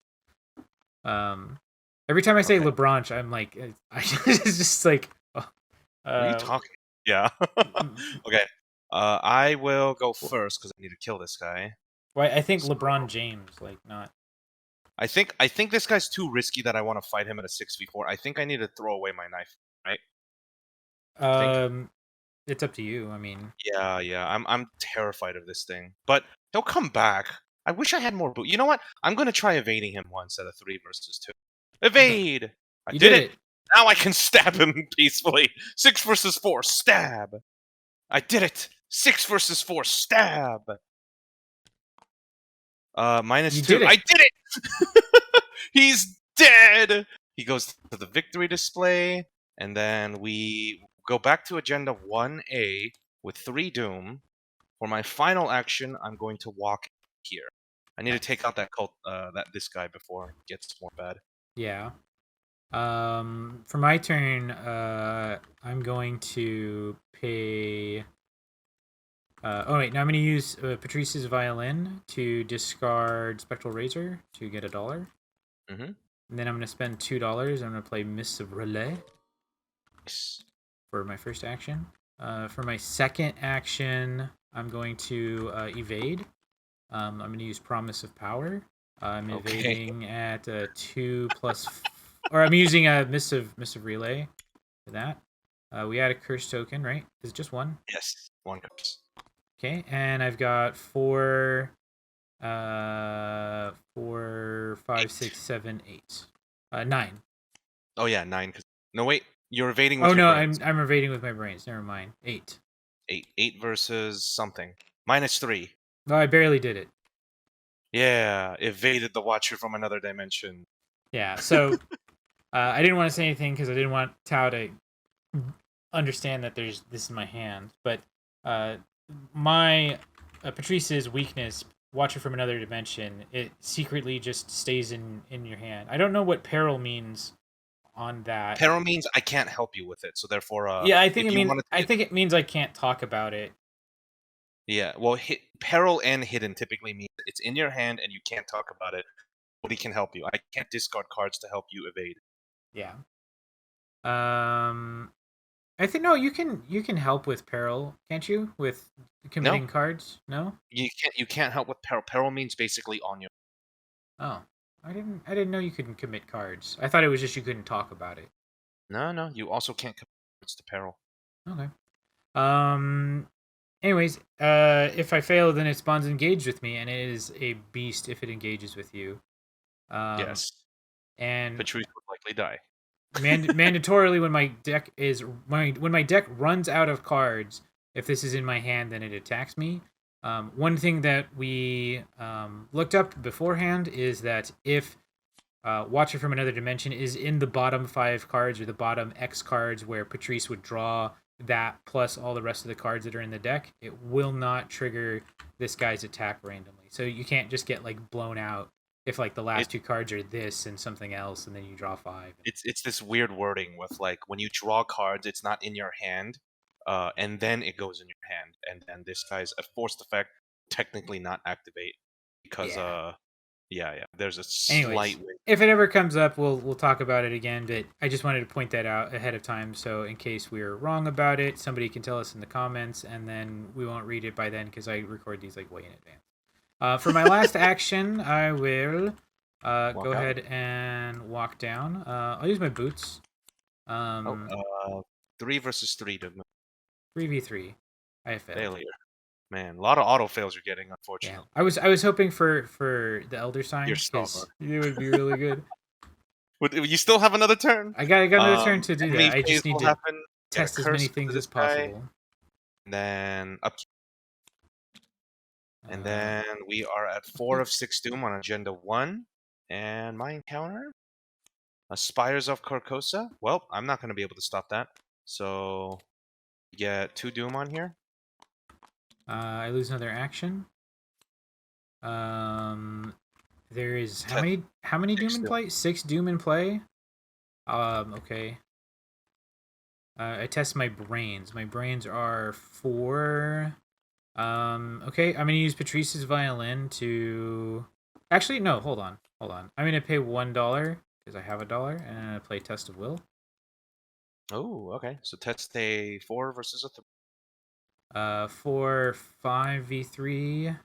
Every time I say Okay. LeBranche, I'm like, it's just like, What are you talking? Yeah. Okay. I will go first because I need to kill this guy. Well, I think LeBron James, like, not. I think this guy's too risky that I want to fight him at a 6v4. I think I need to throw away my knife. Right? It's up to you. I mean, Yeah. I'm terrified of this thing, but he'll come back. I wish I had more boot. You know what? I'm gonna try evading him once at a 3 versus 2. Evade! I you did did it. Now I can stab him peacefully. 6 versus 4, stab. I did it. 6 versus 4, stab. -2. You did it. I did it. He's dead. He goes to the victory display, and then we go back to agenda 1A with 3 doom. For my final action, I'm going to walk here. I need to take out that this guy before it gets more bad. Yeah. For my turn, I'm going to pay. Oh wait, now I'm going to use Patrice's Violin to discard Spectral Razor to get $1. Mm-hmm. And then I'm going to spend $2. I'm going to play Mists of Relay for my first action. For my second action, I'm going to evade. I'm going to use Promise of Power. I'm evading at 2 plus... or I'm using a Mist of Relay for that. We add a curse token, right? Is it just one? Yes, 1 curse. Okay, and I've got 4, 5, 6, 7, 8. 9. Oh yeah, 9. No wait, you're evading with Oh your no, brains. I'm evading with my brains. Never mind. 8. 8 versus something. -3. No, I barely did it. Yeah, evaded the Watcher from another dimension. Yeah, so I didn't want to say anything because I didn't want Tao to understand that this is my hand. But my Patrice's weakness, Watcher from another dimension, it secretly just stays in your hand. I don't know what peril means on that. Peril means I can't help you with it, so therefore, yeah, I think it means I can't talk about it. Yeah, well, peril and hidden typically means it's in your hand and you can't talk about it. Nobody can help you. I can't discard cards to help you evade. Yeah. I think no, you can help with peril, can't you? With committing cards? No? You can't help with peril. Peril means basically on you. Oh. I didn't know you couldn't commit cards. I thought it was just you couldn't talk about it. No, you also can't commit cards to peril. Okay. Anyways, if I fail, then it spawns engaged with me, and it is a beast if it engages with you. Yes. And Patrice would likely die. mandatorily, when my deck runs out of cards, if this is in my hand, then it attacks me. One thing that we looked up beforehand is that if Watcher from Another Dimension is in the bottom 5 cards or the bottom X cards where Patrice would draw that plus all the rest of the cards that are in the deck, it will not trigger this guy's attack randomly. So you can't just get like blown out if like the last It, two cards are this and something else, and then you draw 5. it's this weird wording with like when you draw cards, it's not in your hand, and then it goes in your hand, and then this guy's a forced effect technically not activate because Yeah. yeah, there's a Anyways, slight way. if it ever comes up, we'll talk about it again. But I just wanted to point that out ahead of time, so in case we were wrong about it, somebody can tell us in the comments, and then we won't read it by then because I record these like way in advance. For my last action, I will Walk go out. ahead and walk down. I'll use my boots. Oh, 3 versus 3 to 3v3. I failed. failure. Man, a lot of auto fails you're getting, Yeah, unfortunately. I was hoping for the elder sign You're because stronger. it would be really good. You still have another turn. I got another turn to do Enemy that. I phase just need will to happen. Get a test as many curse to things this as guy, possible. and then up, and Uh, then we are at 4 of 6 Doom on Agenda 1. And my encounter, Spires of Carcosa. Well, I'm not going to be able to stop that. So, we get 2 Doom on here. I lose another action. There is how many Doom in play? 6 Doom in play. Okay. I test my brains. My brains are 4. Okay. I'm gonna use Patrice's violin to. Actually, no. Hold on. I'm gonna pay $1 because I have $1, and I'm gonna play Test of Will. Oh, okay. So, test a 4 versus a 3. For 5v3.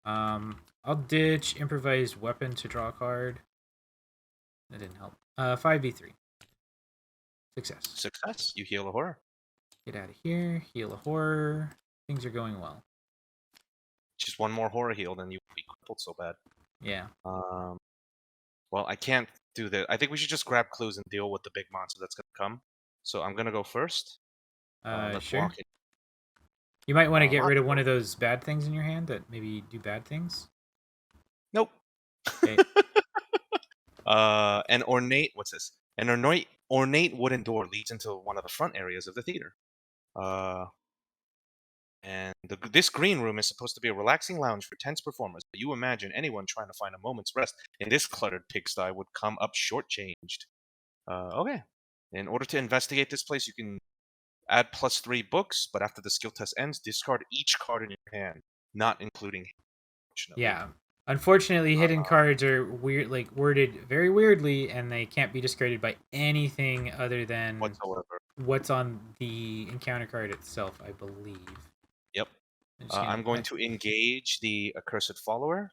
I'll ditch improvised weapon to draw a card. That didn't help. 5v3. Success. Success. You heal a horror. Get out of here. Heal a horror. Things are going well. Just one more horror heal, then you will be crippled so bad. Yeah. Well, I can't do that. I think we should just grab clues and deal with the big monster that's gonna come. So I'm gonna go first. Let's Sure. walk it. You might want to get rid of Logical. one of those bad things in your hand that maybe do bad things. Nope. Okay. An ornate. What's this? An ornate wooden door leads into one of the front areas of the theater. And this green room is supposed to be a relaxing lounge for tense performers. But you imagine anyone trying to find a moment's rest in this cluttered pigsty would come up shortchanged. Okay. In order to investigate this place, you can add +3 books, but after the skill test ends, discard each card in your hand, not including him, unfortunately. Yeah. Unfortunately, hidden cards are weird, like worded very weirdly, and they can't be discarded by anything other than Whatsoever. what's on the encounter card itself, I believe. Yep. I'm I'm going to engage the accursed follower,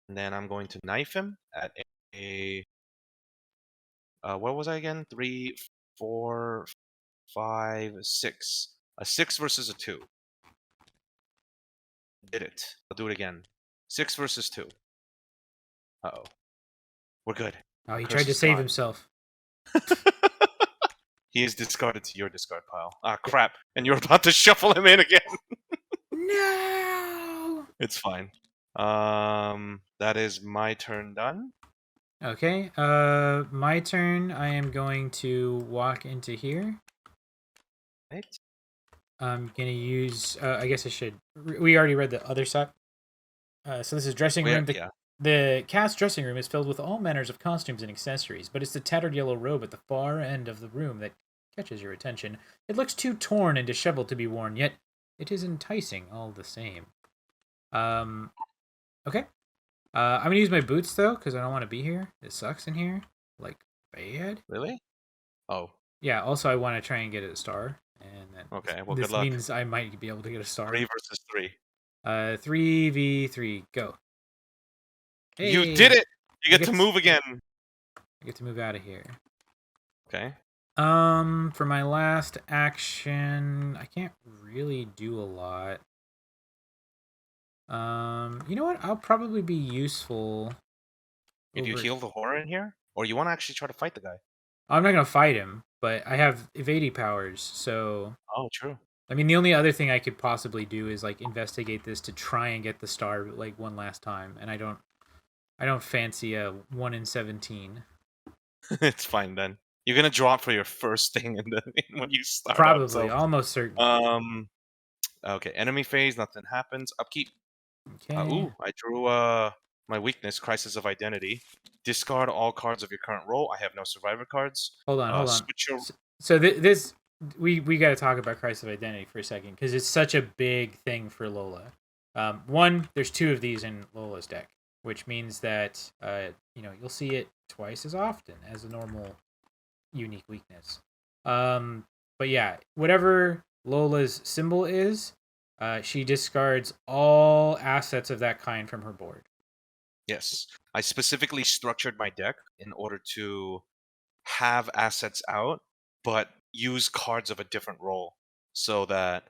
and then I'm going to knife him at a what was I again? 3, 4, 5, 6. A 6 versus a 2. Did it. I'll do it again. 6 versus 2. Uh-oh. We're good. Oh, he Curse tried to is save gone. himself. He is discarded to your discard pile. Ah, crap. And you're about to shuffle him in again. No! It's fine. That is my turn done. Okay, my turn. I am going to walk into here. Right. I'm gonna use. I guess I should. We already read the other side. So this is dressing room. Yeah. The cast dressing room is filled with all manners of costumes and accessories, but it's the tattered yellow robe at the far end of the room that catches your attention. It looks too torn and disheveled to be worn, yet it is enticing all the same. Okay. I'm gonna use my boots though, because I don't want to be here. It sucks in here, like bad. Really? Oh. Yeah. Also, I want to try and get a star, and then Okay. Well, this good luck. means I might be able to get a star. 3 versus 3. 3v3. Go. Hey, You did it. You get to get- move again. I get to move out of here. Okay. For my last action, I can't really do a lot. You know what? I'll probably be useful. Did you heal the horror in here, or you want to actually try to fight the guy? I'm not gonna fight him, but I have evading powers, so. Oh, true. I mean, the only other thing I could possibly do is like investigate this to try and get the star like one last time, and I don't fancy a 1 in 17. It's fine then. You're gonna draw it for your first thing when you start. Probably, out, so. almost certain. Okay. Enemy phase. Nothing happens. Upkeep. Okay. I drew my weakness, Crisis of Identity. Discard all cards of your current role. I have no survivor cards. Hold on. Switch your So this we got to talk about Crisis of Identity for a second because it's such a big thing for Lola. One, there's 2 of these in Lola's deck, which means that you'll see it twice as often as a normal unique weakness. But yeah, whatever Lola's symbol is, she discards all assets of that kind from her board. Yes. I specifically structured my deck in order to have assets out, but use cards of a different role so that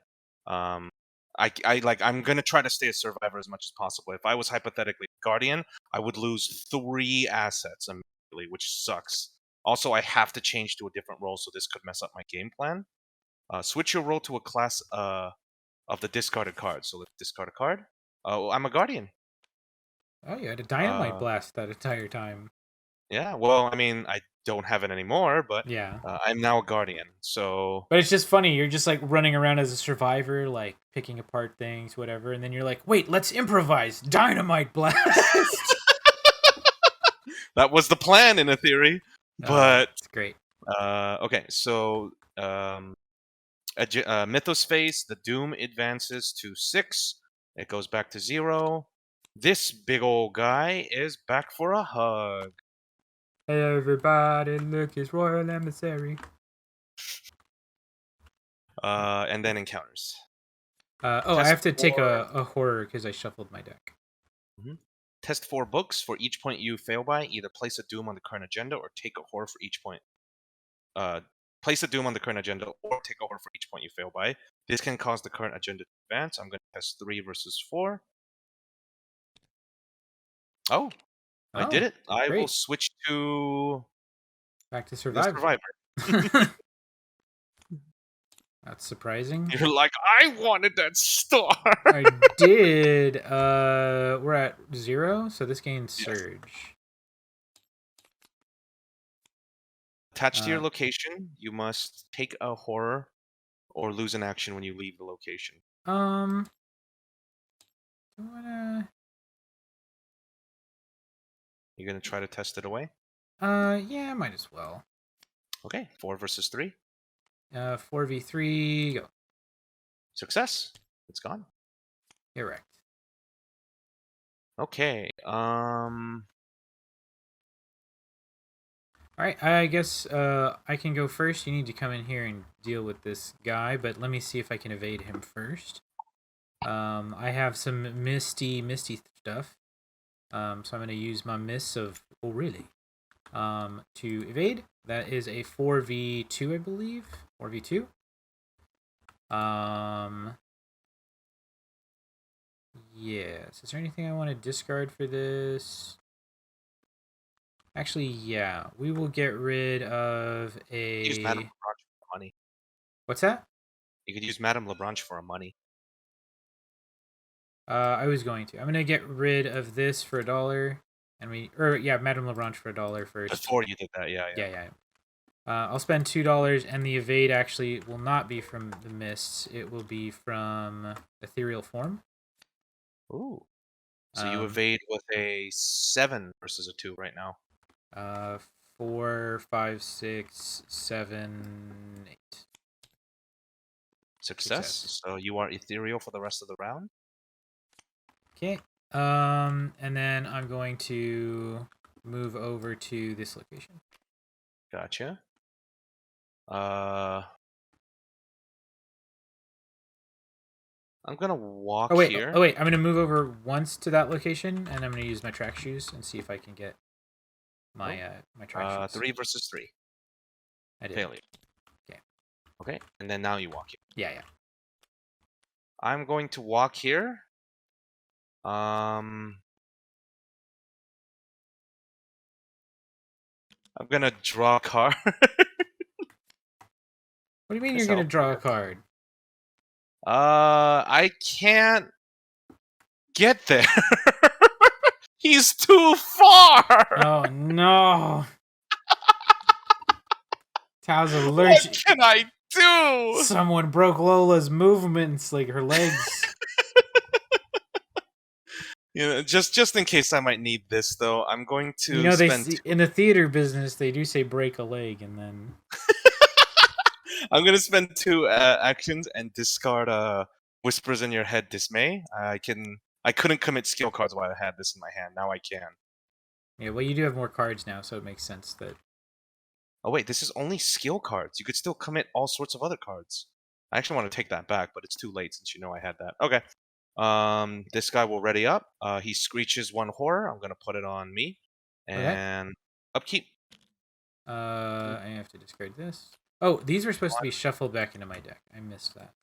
um I'm gonna try to stay a survivor as much as possible. If I was hypothetically Guardian, I would lose 3 assets immediately, which sucks. Also, I have to change to a different role, so this could mess up my game plan. Switch your role to a class of the discarded cards. So let's discard a card. Oh, I'm a Guardian. Oh, you had a dynamite blast that entire time. Yeah, well, I mean, I don't have it anymore, but Yeah. I'm now a Guardian, so... But it's just funny. You're just like running around as a survivor, like picking apart things, whatever. And then you're like, wait, let's improvise. Dynamite blast. That was the plan in a theory, but... It's great. Okay, so... Mythos Face, the Doom advances to 6. It goes back to 0. This big old guy is back for a hug. Hey everybody, look, it's Royal Emissary. And then encounters. I have to take a horror because I shuffled my deck. Test 4 books. For each point you fail by, either place a Doom on the current agenda or take a horror for each point. Place a Doom on the current agenda or take a horror for each point you fail by. This can cause the current agenda to advance. I'm going to test 3 versus 4. Oh, I did it. I will switch to... Back to Survivor. That's surprising. You're like, I wanted that star. I did. We're at 0, so this gains Surge. Attached to your location, you must take a horror or lose an action when you leave the location. Do you wanna... You're gonna try to test it away? Yeah, might as well. Okay, 4 versus 3. 4v3, go. Success. It's gone. Correct. Okay. Alright, I guess I can go first. You need to come in here and deal with this guy, but let me see if I can evade him first. I have some misty stuff. So I'm going to use my miss of... Oh, really? To evade. That is a 4v2, I believe. 4v2. Yes. Is there anything I want to discard for this? Actually, yeah. We will get rid of a... Use Madame Lebranche for money. What's that? You could use Madame Lebranche for money. I was going to. I'm going to get rid of this for $1. And Madame Lebranche for $1 first. Before you did that, yeah. I'll spend $2, and the evade actually will not be from the mists. It will be from Ethereal Form. Ooh. So you evade with a 7 versus a 2 right now. 4, 5, 6, 7, 8. Success. So you are ethereal for the rest of the round. Okay. And then I'm going to move over to this location. Gotcha. I'm gonna walk here. Oh wait, I'm gonna move over once to that location, and I'm gonna use my track shoes and see if I can get my my track shoes. 3 versus 3. I did. Failure. Okay, and then now you walk here. Yeah. I'm going to walk here. I'm gonna draw a card. What do you mean you're gonna draw a card? I can't get there. He's too far. Oh no. Tao's allergic. What can I do? Someone broke Lola's movements, like her legs. You know, just in case I might need this, though, I'm going You to know, spend. in the theater business, they do say break a leg, and then I'm gonna spend two actions and discard whispers in your head dismay. I couldn't commit skill cards while I had this in my hand. Now I can. yeah. Well, you do have more cards now, so it makes sense that. Oh wait, this is only skill cards. You could still commit all sorts of other cards. I actually want to take that back, but it's too late since you know I had that. Okay. This guy will ready up. He screeches one horror. I'm gonna put it on me, Okay. and upkeep. I have to discard this. Oh, these were supposed to be shuffled back into my deck. I missed that.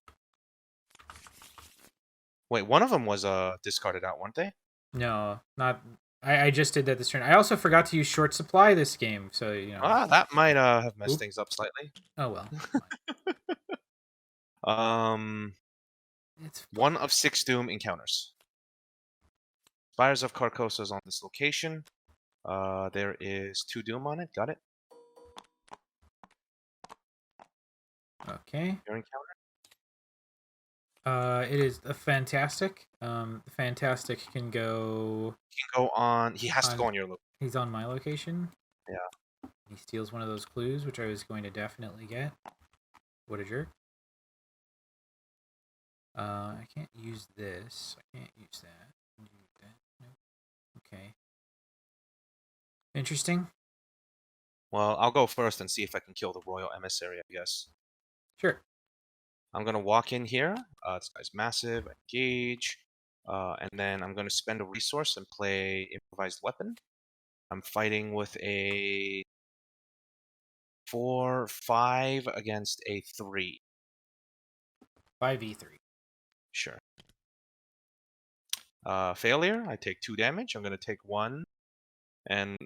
Wait, one of them was discarded out, weren't they? No, not. I just did that this turn. I also forgot to use short supply this game, so you know. Ah, that might have messed Oop. things up slightly. Oh well. Um, It's one of 6 Doom encounters. Spires of Carcosa is on this location. There is 2 Doom on it. Got it. okay. Your encounter. It is a fantastic. The fantastic can go. He can go on. He has to go on your location. He's on my location. Yeah. He steals one of those clues, which I was going to definitely get. What a jerk. I can't use this. I can't use that. Can you use that? Nope. Okay. Interesting. Well, I'll go first and see if I can kill the Royal Emissary, I guess. Sure. I'm going to walk in here. This guy's massive. Engage. And then I'm going to spend a resource and play Improvised Weapon. I'm fighting with a 4/5 against a 3. 5v3. Sure. Failure. I take 2 damage. I'm going to take 1 and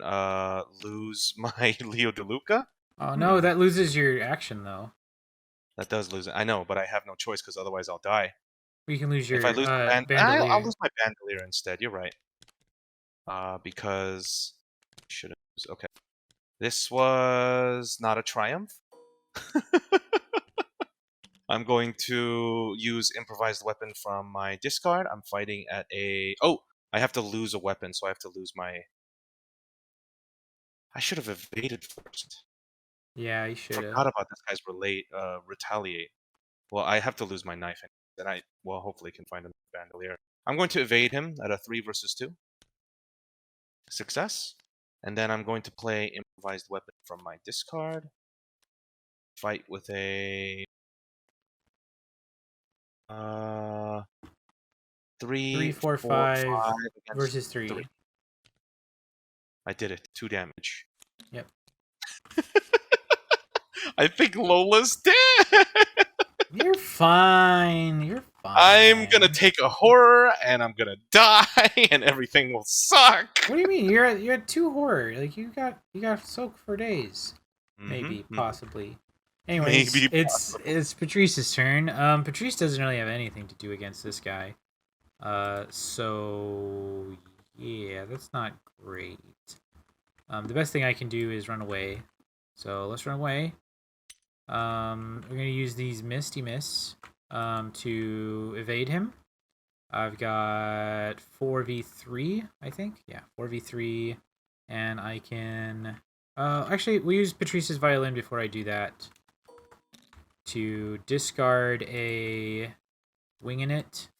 lose my Leo DeLuca. Oh no, that loses your action though. That does lose it. I know, but I have no choice because otherwise I'll die. You can lose your If I lose my bandolier. I'll lose my bandolier instead. You're right. Because should have. Okay. This was not a triumph. I'm going to use improvised weapon from my discard. I'm fighting at a. Oh, I have to lose a weapon, so I have to lose my. I should have evaded first. Yeah, you should have. Forgot about this guy's retaliate. Well, I have to lose my knife, and then I hopefully can find a bandolier. I'm going to evade him at a 3 versus 2. Success. And then I'm going to play improvised weapon from my discard. Fight with a 3, 4, 4, 5 5 versus 3. 3. I did it. 2 damage. Yep. I think Lola's dead. You're fine. You're fine. I'm gonna take a horror and I'm gonna die and everything will suck. What do you mean? You're at 2 horror. Like you got soak for days. Maybe, possibly. Anyways, Maybe it's Patrice's turn. Patrice doesn't really have anything to do against this guy. So yeah, that's not great. The best thing I can do is run away. So let's run away. We're gonna use these Misty Mists to evade him. I've got 4v3, I think. Yeah, 4v3, and I can. Actually, we'll use Patrice's violin before I do that. To discard a winging it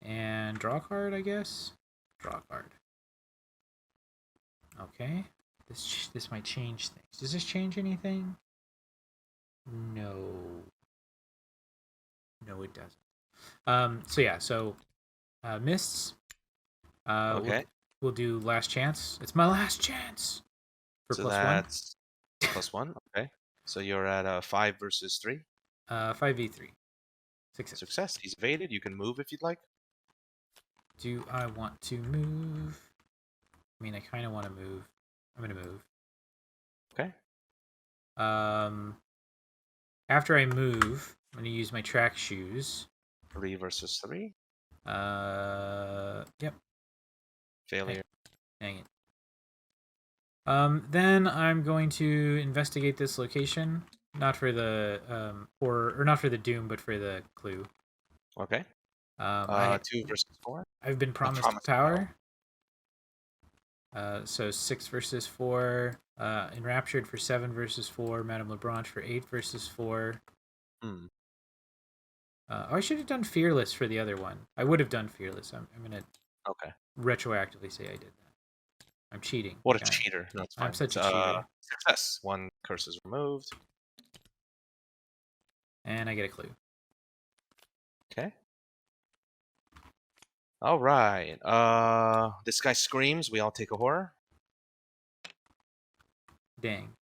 and draw a card, I guess. Draw a card. Okay. This might change things. Does this change anything? No. No, it doesn't. So yeah, mists. Okay. We'll do last chance. It's my last chance. For so plus that's +1. Okay. So you're at 5 versus 3. 5v3. Success. He's evaded. You can move if you'd like. Do I want to move? I mean, I kind of want to move. I'm gonna move. Okay. After I move, I'm gonna use my track shoes. 3 versus 3. Yep. Failure. Dang it. Then I'm going to investigate this location. Not for the horror, or not for the doom, but for the clue. Okay. I 2 versus 4. I've been promised Promised power. So 6 versus 4. Enraptured for 7 versus 4. Madame Lebranche for 8 versus 4. Hmm. I should have done Fearless for the other one. I would have done Fearless. I'm gonna Okay. retroactively say I did that. I'm cheating. What a cheater. No, it's fine. I'm such a cheater. Success. 1 curse is removed. And I get a clue. Okay. All right. This guy screams. We all take a horror. Dang.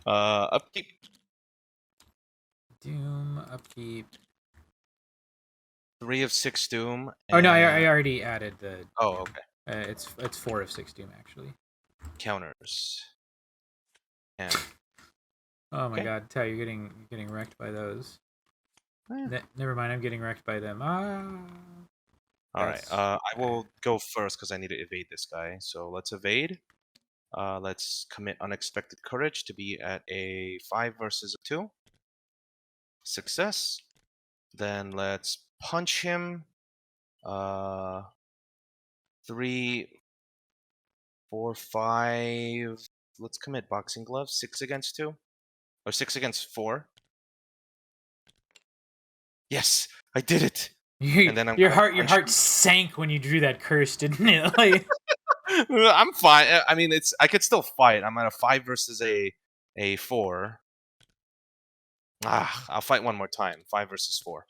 Upkeep. Doom, upkeep. 3 of 6 doom. Oh no, I already added the. Oh, okay. It's 4 of 6 doom actually. Counters. And Oh my okay. god, Ty, you're getting wrecked by those. Never mind, I'm getting wrecked by them. All right. I will go first because I need to evade this guy. So let's evade. Let's commit unexpected courage to be at a 5 versus a 2. Success. Then let's punch him. 3, 4, 5. Let's commit boxing gloves. 6 against 2. Or 6 against 4. Yes, I did it. And then your heart sank when you drew that curse, didn't it? Like I'm fine. I mean, I could still fight. I'm at a 5 versus a 4. I'll fight one more time. 5 versus 4.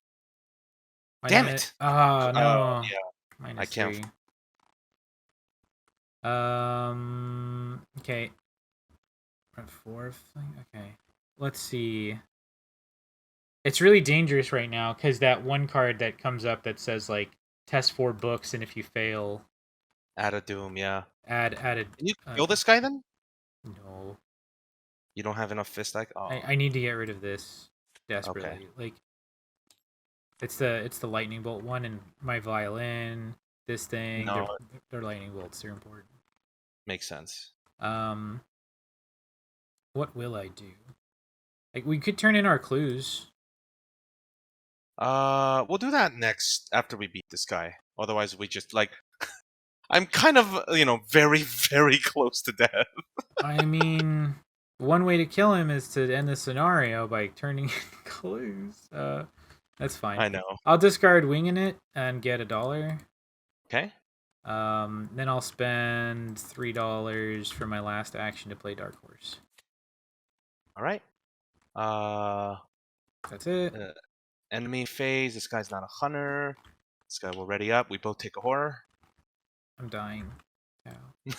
Damn it! Oh no. Yeah, -3. I can't. Okay. 4 thing. Okay. Let's see. It's really dangerous right now because that one card that comes up that says like test 4 books, and if you fail, Add a doom. Yeah. add a. Can you kill this guy then? No. You don't have enough fist like. Oh. I need to get rid of this desperately. Okay. Like it's the lightning bolt one and my violin. This thing. No. They're lightning bolts. They're important. Makes sense. What will I do? Like we could turn in our clues. We'll do that next after we beat this guy. Otherwise, we just like. I'm kind of, very, very close to death. I mean, one way to kill him is to end the scenario by turning in clues. That's fine. I know. I'll discard winging it and get $1. Okay. Then I'll spend $3 for my last action to play Dark Horse. All right. That's it. Enemy phase. This guy's not a hunter. This guy will ready up. We both take a horror. I'm dying. Yeah.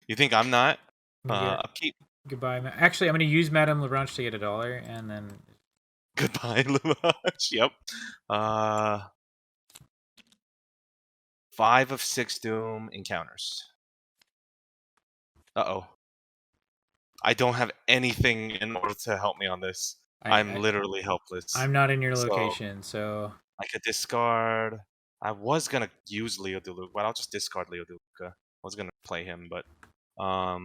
You think I'm not? Upkeep. Goodbye. Actually, I'm going to use Madame Lebranche to get $1, and then. Goodbye, Lebranche. Yep. 5 of 6 doom encounters. Uh-oh. I don't have anything in order to help me on this. I'm literally helpless. I'm not in your location, so... I could discard... I was going to use Leo DeLuca, but I'll just discard Leo DeLuca. I was going to play him, but... I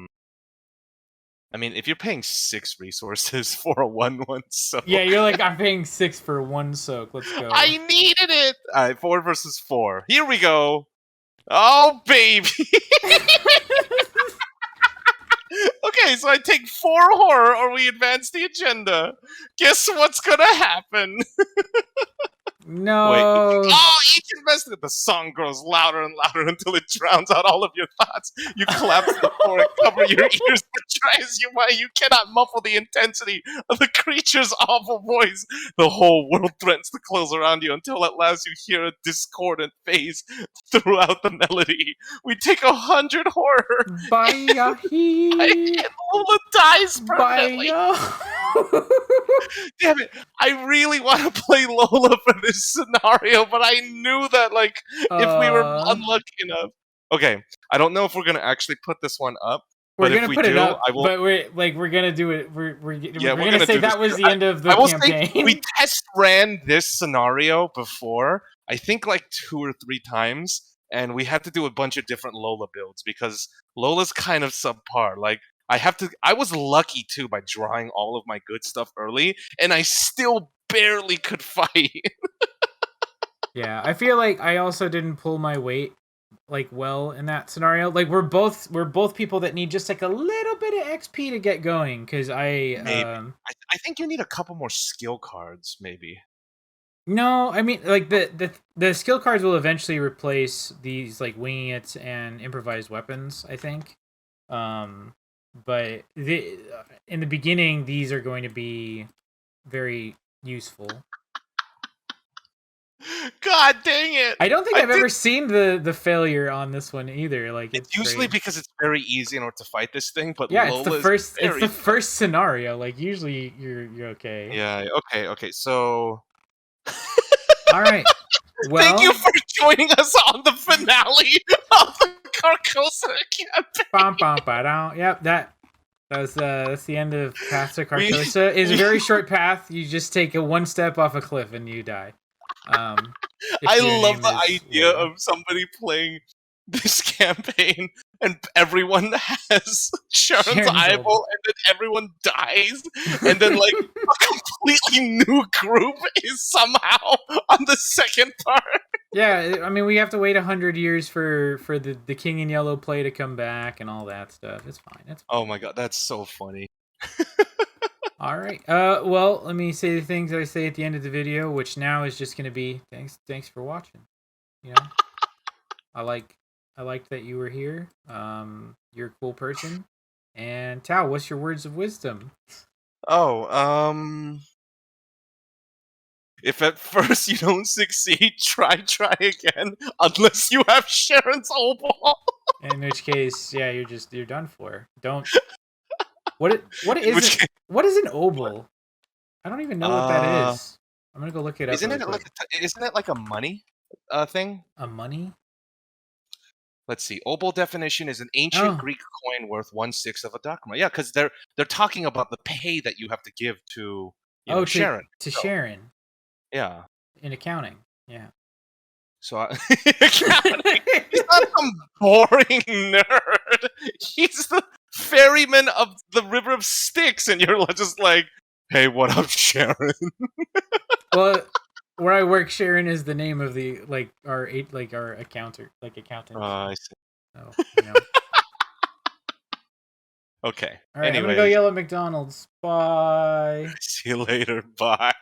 mean, if you're paying 6 resources for a 1/1 soak... Yeah, you're like, I'm paying 6 for 1 soak. Let's go. I needed it! Alright, 4 versus 4. Here we go! Oh, baby! Okay, so I take 4 horror or we advance the agenda. Guess what's gonna happen? No. Wait. Oh, each investment. The song grows louder and louder until it drowns out all of your thoughts. You collapse to the floor and cover your ears, but try as you might, you cannot muffle the intensity of the creature's awful voice. The whole world threatens to close around you until at last you hear a discordant phase throughout the melody. We take 100 horror. Bye-ya. And Lola dies permanently. Damn it! I really want to play Lola for this scenario, but I knew that, like, if we were unlucky enough. Okay, I don't know if we're gonna actually put this one up. We're but gonna if we put do, it up, I will. but we're gonna do it. We're gonna say do that this. was the end of the campaign. We test ran this scenario before. I think like 2 or 3 times, and we had to do a bunch of different Lola builds because Lola's kind of subpar. Like. I was lucky too by drawing all of my good stuff early, and I still barely could fight. Yeah, I feel like I also didn't pull my weight like well in that scenario. Like we're both people that need just like a little bit of XP to get going. Because Maybe. I think you need a couple more skill cards, maybe. no, I mean like the skill cards will eventually replace these like winging it and improvised weapons. I think, but in the beginning these are going to be very useful. God dang it! I don't think I've ever seen the failure on this one either. Like It's usually because it's very easy in order to fight this thing, but yeah, Lola it's the first scenario. Like usually you're okay. Yeah. Okay. So. All right. Well, Thank you for joining us on the finale of the Carcosa campaign. Yep, that's the end of Path to Carcosa. It's a very short path. You just take one step off a cliff and you die. I love the idea of somebody playing this campaign and everyone has Sharon's eyeball and then everyone dies and then like a completely new group is somehow on the second part. Yeah, I mean we have to wait 100 years for the King in Yellow play to come back and all that stuff. It's fine. It's fine. Oh my god, that's so funny. All right. Well, let me say the things I say at the end of the video, which now is just going to be thanks for watching. You know, I liked that you were here. You're a cool person. And Tao, what's your words of wisdom? Oh, if at first you don't succeed, try again. Unless you have Sharon's opal. In which case, yeah, you're done for. Don't. What is an obol? I don't even know what that is. I'm gonna go look it up. Isn't it like a money thing? A money? Let's see. Obol definition is an ancient Greek coin worth 1/6 of a drachma. Yeah, because they're talking about the pay that you have to give to Sharon. To Sharon. Yeah. In accounting. Yeah. So accounting. He's not some boring nerd. He's the ferryman of the River of Styx, and you're just like, hey, what up, Sharon? Well, where I work, Sharon is the name of the our accountant. I see. So, you know. Okay. All right, anyway, I'm gonna go yell at McDonald's. Bye. See you later. Bye.